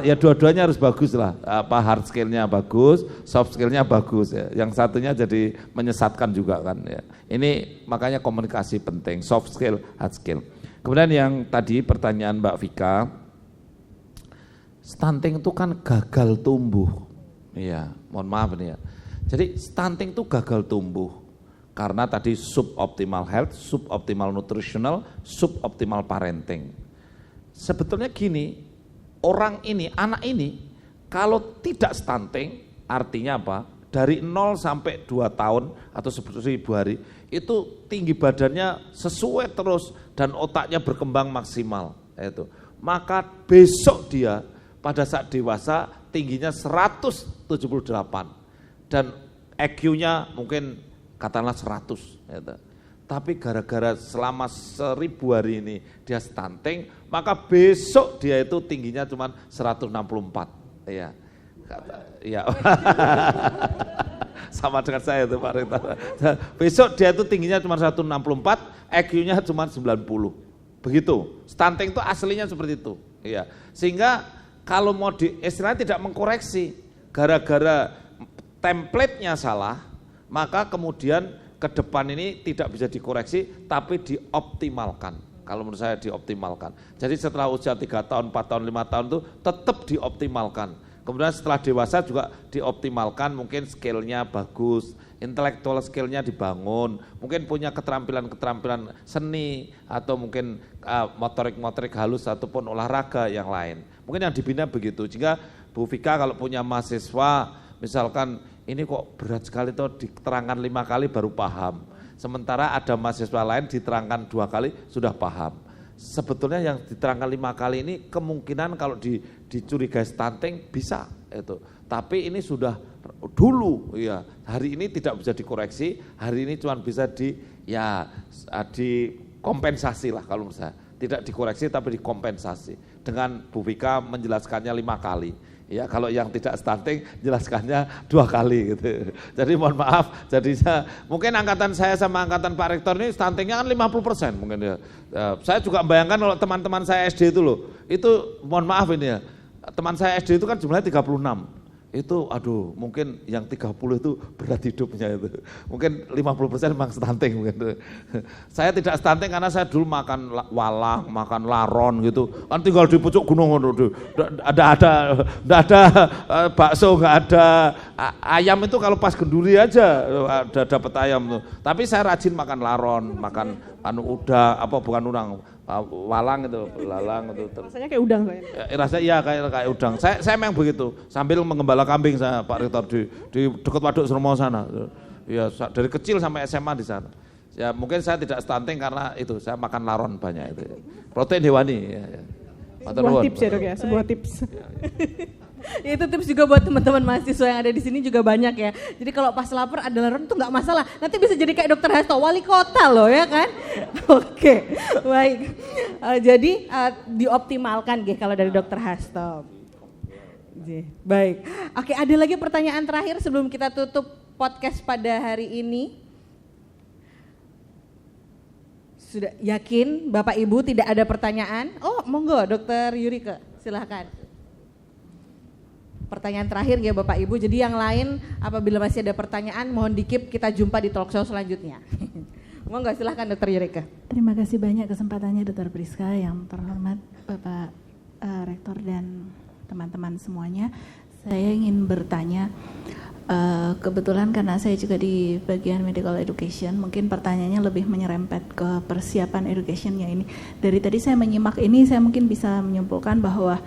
ya dua-duanya harus bagus lah. Hard skill-nya bagus, soft skill-nya bagus ya. Yang satunya jadi menyesatkan juga kan ya. Ini makanya komunikasi penting, soft skill, hard skill. Kemudian yang tadi pertanyaan Mbak Vika, stunting itu kan gagal tumbuh. Iya, mohon maaf nih ya. Jadi stunting itu gagal tumbuh karena tadi suboptimal health, suboptimal nutritional, suboptimal parenting. Sebetulnya gini, anak ini kalau tidak stunting artinya apa? Dari 0 sampai 2 tahun atau 1000 hari itu tinggi badannya sesuai terus dan otaknya berkembang maksimal itu. Maka besok dia pada saat dewasa tingginya 178 dan EQ-nya mungkin katakanlah 100 gitu. Tapi gara-gara selama 1000 hari ini dia stunting, maka besok dia itu tingginya cuma 164 ya. Ya. Sama dengan saya itu Pak Rita. Besok dia itu tingginya cuma 164, EQ-nya cuma 90. Begitu. Stunting itu aslinya seperti itu. Iya. Sehingga kalau mau istilahnya tidak mengkoreksi, gara-gara template-nya salah, maka kemudian ke depan ini tidak bisa dikoreksi tapi dioptimalkan. kalau menurut saya dioptimalkan. Jadi setelah usia 3 tahun, 4 tahun, 5 tahun itu tetap dioptimalkan. Kemudian setelah dewasa juga dioptimalkan, mungkin skillnya bagus, intelektual skillnya dibangun, mungkin punya keterampilan-keterampilan seni atau mungkin motorik-motorik halus ataupun olahraga yang lain. Mungkin yang dibina begitu. Jika Bu Vika kalau punya mahasiswa, misalkan ini kok berat sekali tuh diterangkan 5 kali baru paham. Sementara ada mahasiswa lain diterangkan 2 kali sudah paham. Sebetulnya yang diterangkan 5 kali ini kemungkinan kalau dicurigai stunting bisa itu. Tapi ini sudah dulu ya. Hari ini tidak bisa dikoreksi, hari ini cuma bisa dikompensasi lah kalau menurut saya. Tidak dikoreksi tapi dikompensasi. Dengan Bu Vika menjelaskannya 5 kali. Ya, kalau yang tidak stunting jelaskannya 2 kali gitu. Jadi mohon maaf, mungkin angkatan saya sama angkatan Pak Rektor ini stuntingnya kan 50% mungkin ya. Saya juga membayangkan kalau teman-teman saya SD itu loh, itu mohon maaf ini ya, teman saya SD itu kan jumlahnya 36. Itu aduh mungkin yang 30 itu berat hidupnya itu. Mungkin 50% memang stunting mungkin. Saya tidak stunting karena saya dulu makan walang, makan laron gitu. Kan tinggal di pucuk gunung itu. Enggak ada bakso, enggak ada ayam itu kalau pas genduri aja ada dapat ayam tuh. Tapi saya rajin makan laron, makan walang itu, belalang itu. Rasanya kayak udang saya. Rasanya iya kayak udang. Saya memang begitu. Sambil menggembala kambing saya Pak Rektor di dekat Waduk Sermo sana. Ya dari kecil sampai SMA di sana. Ya mungkin saya tidak stunting karena itu saya makan laron banyak itu. Protein hewani. Ya. Sebuah tips ya Dok ya, sebuah tips. Ya, itu tips juga buat teman-teman mahasiswa yang ada di sini juga banyak ya. Jadi kalau pas lapar ada laron itu nggak masalah. Nanti bisa jadi kayak Dokter Hasto, wali kota loh ya kan. Oke, baik. Jadi dioptimalkan kalau dari Dokter Hasto. Baik. Oke, ada lagi pertanyaan terakhir sebelum kita tutup podcast pada hari ini. Sudah yakin Bapak Ibu tidak ada pertanyaan? Oh, monggo Dokter Yurika, silahkan. Pertanyaan terakhir ya Bapak Ibu, jadi yang lain apabila masih ada pertanyaan mohon di-keep, kita jumpa di talk show selanjutnya. Monggo silahkan Dokter Yurika. Terima kasih banyak kesempatannya Dr. Priska, yang terhormat Bapak Rektor dan teman-teman semuanya. Saya ingin bertanya, kebetulan karena saya juga di bagian medical education, mungkin pertanyaannya lebih menyerempet ke persiapan educationnya ini. Dari tadi saya menyimak ini, saya mungkin bisa menyimpulkan bahwa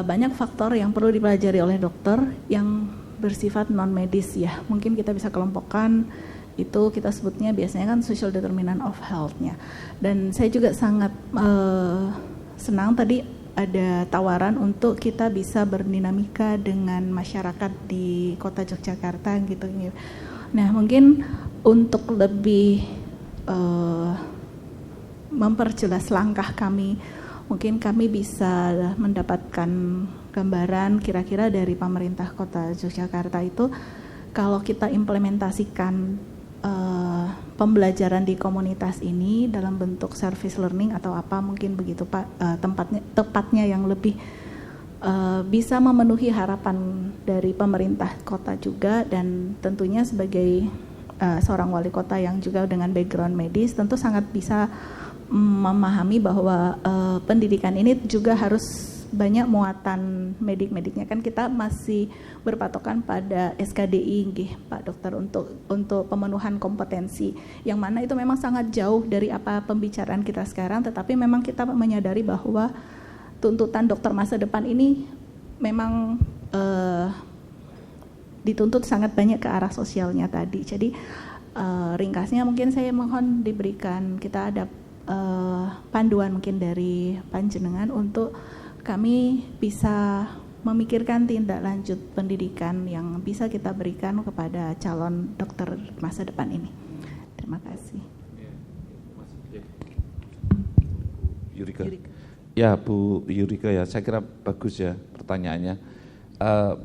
banyak faktor yang perlu dipelajari oleh dokter yang bersifat non medis ya. Mungkin kita bisa kelompokkan itu, kita sebutnya biasanya kan social determinant of health-nya. Dan saya juga sangat senang tadi ada tawaran untuk kita bisa berdinamika dengan masyarakat di Kota Yogyakarta gitu. Nah mungkin untuk lebih memperjelas langkah kami, mungkin kami bisa mendapatkan gambaran kira-kira dari pemerintah Kota Yogyakarta itu kalau kita implementasikan pembelajaran di komunitas ini dalam bentuk service learning atau apa mungkin begitu Pak, tepatnya yang lebih bisa memenuhi harapan dari pemerintah kota juga, dan tentunya sebagai seorang wali kota yang juga dengan background medis tentu sangat bisa memahami bahwa pendidikan ini juga harus banyak muatan medik-mediknya. Kan kita masih berpatokan pada SKDI Pak Dokter untuk pemenuhan kompetensi, yang mana itu memang sangat jauh dari apa pembicaraan kita sekarang, tetapi memang kita menyadari bahwa tuntutan dokter masa depan ini memang dituntut sangat banyak ke arah sosialnya tadi. Jadi ringkasnya mungkin saya mohon diberikan, kita ada panduan mungkin dari panjenengan untuk kami bisa memikirkan tindak lanjut pendidikan yang bisa kita berikan kepada calon dokter masa depan ini. Terima kasih. Yurika. Ya Bu Yurika ya, saya kira bagus ya pertanyaannya.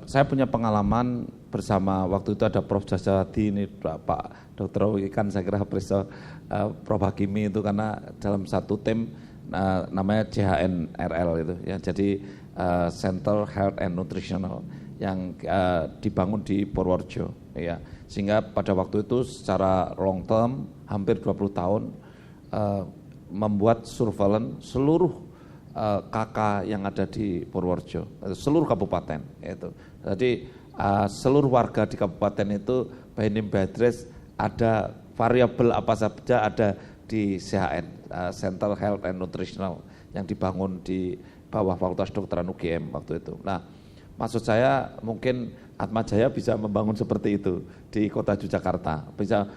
Saya punya pengalaman bersama waktu itu ada Prof. Jasawati, ini Pak Dr. kan saya kira Prof. Hakimi itu karena dalam satu tim namanya CHNRL itu ya, jadi Center Health and Nutritional yang dibangun di Purworejo ya, sehingga pada waktu itu secara long term hampir 20 tahun membuat surveillance seluruh KK yang ada di Purworejo, seluruh kabupaten itu. Jadi seluruh warga di kabupaten itu by name by address ada variabel apa saja ada di CHN, Central Health and Nutritional yang dibangun di bawah Fakultas Kedokteran UGM waktu itu. Nah, maksud saya mungkin Atmajaya bisa membangun seperti itu di kota Yogyakarta. Bisa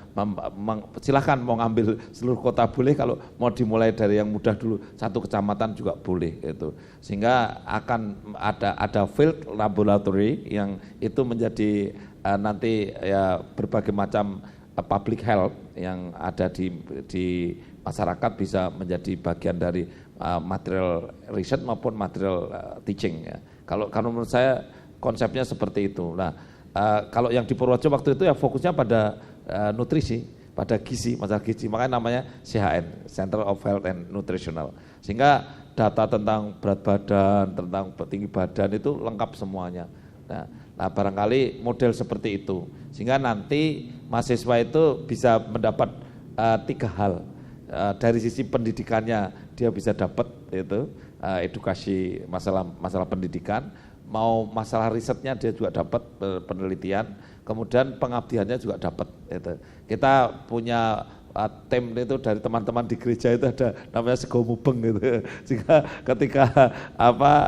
silakan mau ngambil seluruh kota boleh, kalau mau dimulai dari yang mudah dulu, satu kecamatan juga boleh itu. Sehingga akan ada field laboratory yang itu menjadi nanti ya berbagai macam public health yang ada di masyarakat bisa menjadi bagian dari material riset maupun material teaching ya. Kalau menurut saya konsepnya seperti itu. Nah, kalau yang di Purworejo waktu itu ya fokusnya pada nutrisi, pada gizi, masalah gizi. Makanya namanya CHN, Center of Health and Nutritional. Sehingga data tentang berat badan, tentang tinggi badan itu lengkap semuanya. Nah, barangkali model seperti itu. Sehingga nanti mahasiswa itu bisa mendapat 3 hal. Dari sisi pendidikannya dia bisa dapat itu edukasi masalah pendidikan. Mau masalah risetnya dia juga dapat penelitian, kemudian pengabdiannya juga dapat. Gitu. Kita punya tim itu dari teman-teman di gereja itu ada namanya Sego Mubeng gitu. Sehingga ketika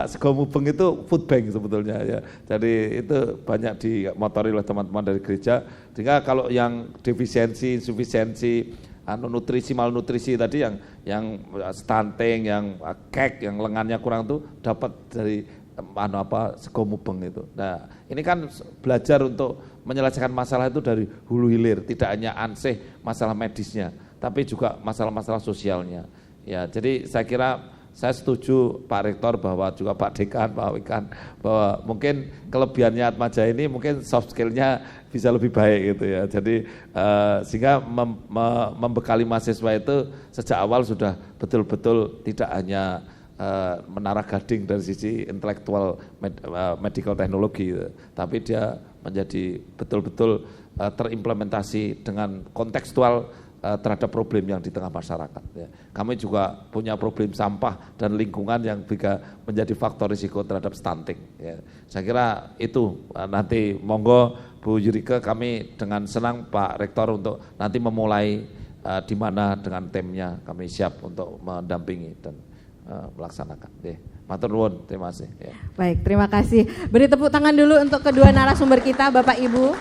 Sego Mubeng itu food bank sebetulnya ya. Jadi itu banyak dimotori oleh teman-teman dari gereja. Sehingga kalau yang defisiensi, insufisiensi, nutrisi, malnutrisi tadi yang stunting, yang kek, yang lengannya kurang tuh dapat dari Sego Mubeng itu. Nah, ini kan belajar untuk menyelesaikan masalah itu dari hulu hilir, tidak hanya ansih masalah medisnya, tapi juga masalah-masalah sosialnya. Ya, jadi saya kira saya setuju Pak Rektor bahwa juga Pak Dekan, Pak Wikan, bahwa mungkin kelebihannya Atmajaya ini mungkin soft skill-nya bisa lebih baik gitu ya. Jadi sehingga membekali mahasiswa itu sejak awal sudah betul-betul tidak hanya menara gading dari sisi intelektual medical teknologi, tapi dia menjadi betul-betul terimplementasi dengan kontekstual terhadap problem yang di tengah masyarakat. Ya. Kami juga punya problem sampah dan lingkungan yang juga menjadi faktor risiko terhadap stunting. Ya. Saya kira itu nanti monggo Bu Yurike, kami dengan senang Pak Rektor untuk nanti memulai di mana dengan timnya kami siap untuk mendampingi dan melaksanakan. Matur nuwun, terima kasih. Ya. Baik, terima kasih. Beri tepuk tangan dulu untuk kedua narasumber kita, Bapak Ibu.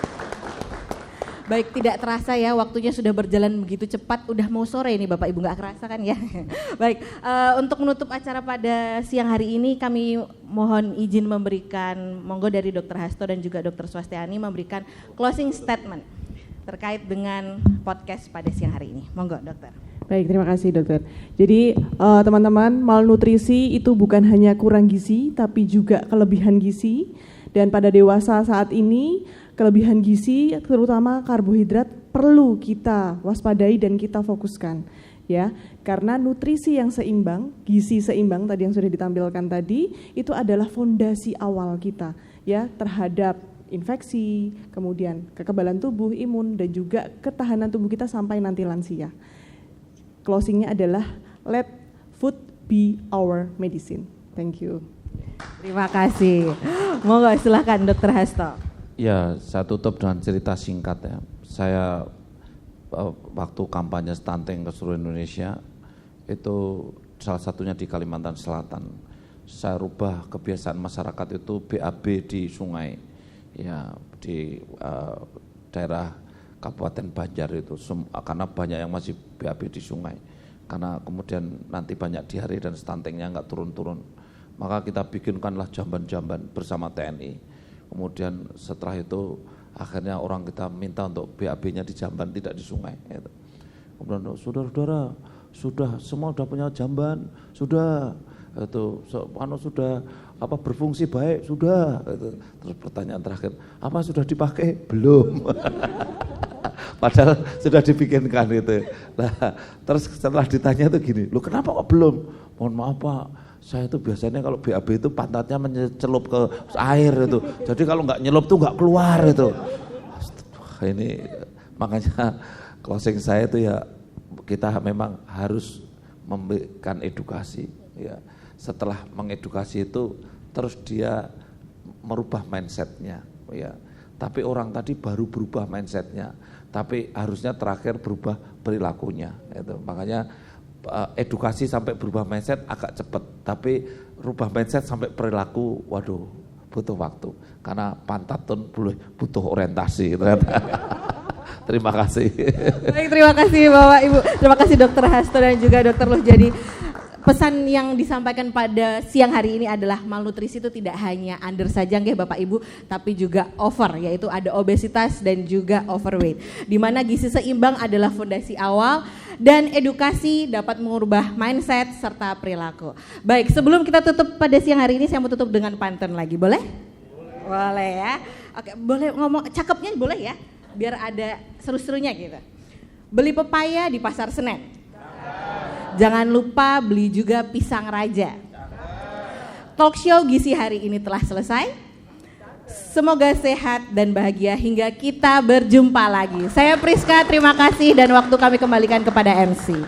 Baik, tidak terasa ya waktunya sudah berjalan begitu cepat, udah mau sore ini Bapak Ibu, nggak kerasa kan ya. Baik, untuk menutup acara pada siang hari ini kami mohon izin memberikan, monggo dari Dr. Hasto dan juga Dr. Swastiani memberikan closing statement terkait dengan podcast pada siang hari ini. Monggo Dokter. Baik, terima kasih Dokter. Jadi teman-teman, malnutrisi itu bukan hanya kurang gizi, tapi juga kelebihan gizi. Dan pada dewasa saat ini, kelebihan gizi, terutama karbohidrat, perlu kita waspadai dan kita fokuskan. Ya, karena nutrisi yang seimbang, gizi seimbang tadi yang sudah ditampilkan tadi, itu adalah fondasi awal kita, ya, terhadap infeksi, kemudian kekebalan tubuh, imun, dan juga ketahanan tubuh kita sampai nanti lansia. Closingnya adalah let food be our medicine. Thank you. Terima kasih. Monggo silakan Dr. Hasto. Ya, saya tutup dengan cerita singkat ya. Saya waktu kampanye stunting ke seluruh Indonesia itu salah satunya di Kalimantan Selatan. Saya rubah kebiasaan masyarakat itu BAB di sungai, ya di daerah Kabupaten Banjar itu, karena banyak yang masih BAB di sungai. Karena kemudian nanti banyak diare dan stuntingnya nggak turun-turun, maka kita bikinkanlah jamban-jamban bersama TNI. Kemudian setelah itu akhirnya orang kita minta untuk BAB-nya di jamban, tidak di sungai. Gitu. Kemudian saudara-saudara sudah semua sudah punya jamban, sudah itu sudah berfungsi baik, sudah. Gitu. Terus pertanyaan terakhir, apa sudah dipakai? Belum. Padahal sudah dibikinkan itu. Nah, terus setelah ditanya itu gini, lu kenapa kok belum? Mohon maaf Pak, saya itu biasanya kalau BAB itu pantatnya mencelup ke air itu. Jadi kalau nggak nyelup tuh nggak keluar itu. Ini makanya closing saya itu ya, kita memang harus memberikan edukasi. Ya. Setelah mengedukasi itu terus dia merubah mindsetnya. Ya. Tapi orang tadi baru berubah mindsetnya, tapi harusnya terakhir berubah perilakunya. Itu. Makanya edukasi sampai berubah mindset agak cepat, tapi rubah mindset sampai perilaku, waduh, butuh waktu. Karena pantat tuh butuh orientasi. Terima kasih. Baik, terima kasih Bapak Ibu. Terima kasih Dr. Hasto dan juga Dr. Luh. Jadi pesan yang disampaikan pada siang hari ini adalah malnutrisi itu tidak hanya under saja nggih Bapak Ibu, tapi juga over, yaitu ada obesitas dan juga overweight. Di mana gizi seimbang adalah fondasi awal dan edukasi dapat mengubah mindset serta perilaku. Baik, sebelum kita tutup pada siang hari ini saya mau tutup dengan pantun lagi, boleh? Boleh ya. Oke, boleh ngomong cakepnya boleh ya? Biar ada seru-serunya gitu. Beli pepaya di Pasar Senen. Jangan lupa beli juga pisang raja. Talk show gizi hari ini telah selesai. Semoga sehat dan bahagia hingga kita berjumpa lagi. Saya Priska, terima kasih dan waktu kami kembalikan kepada MC.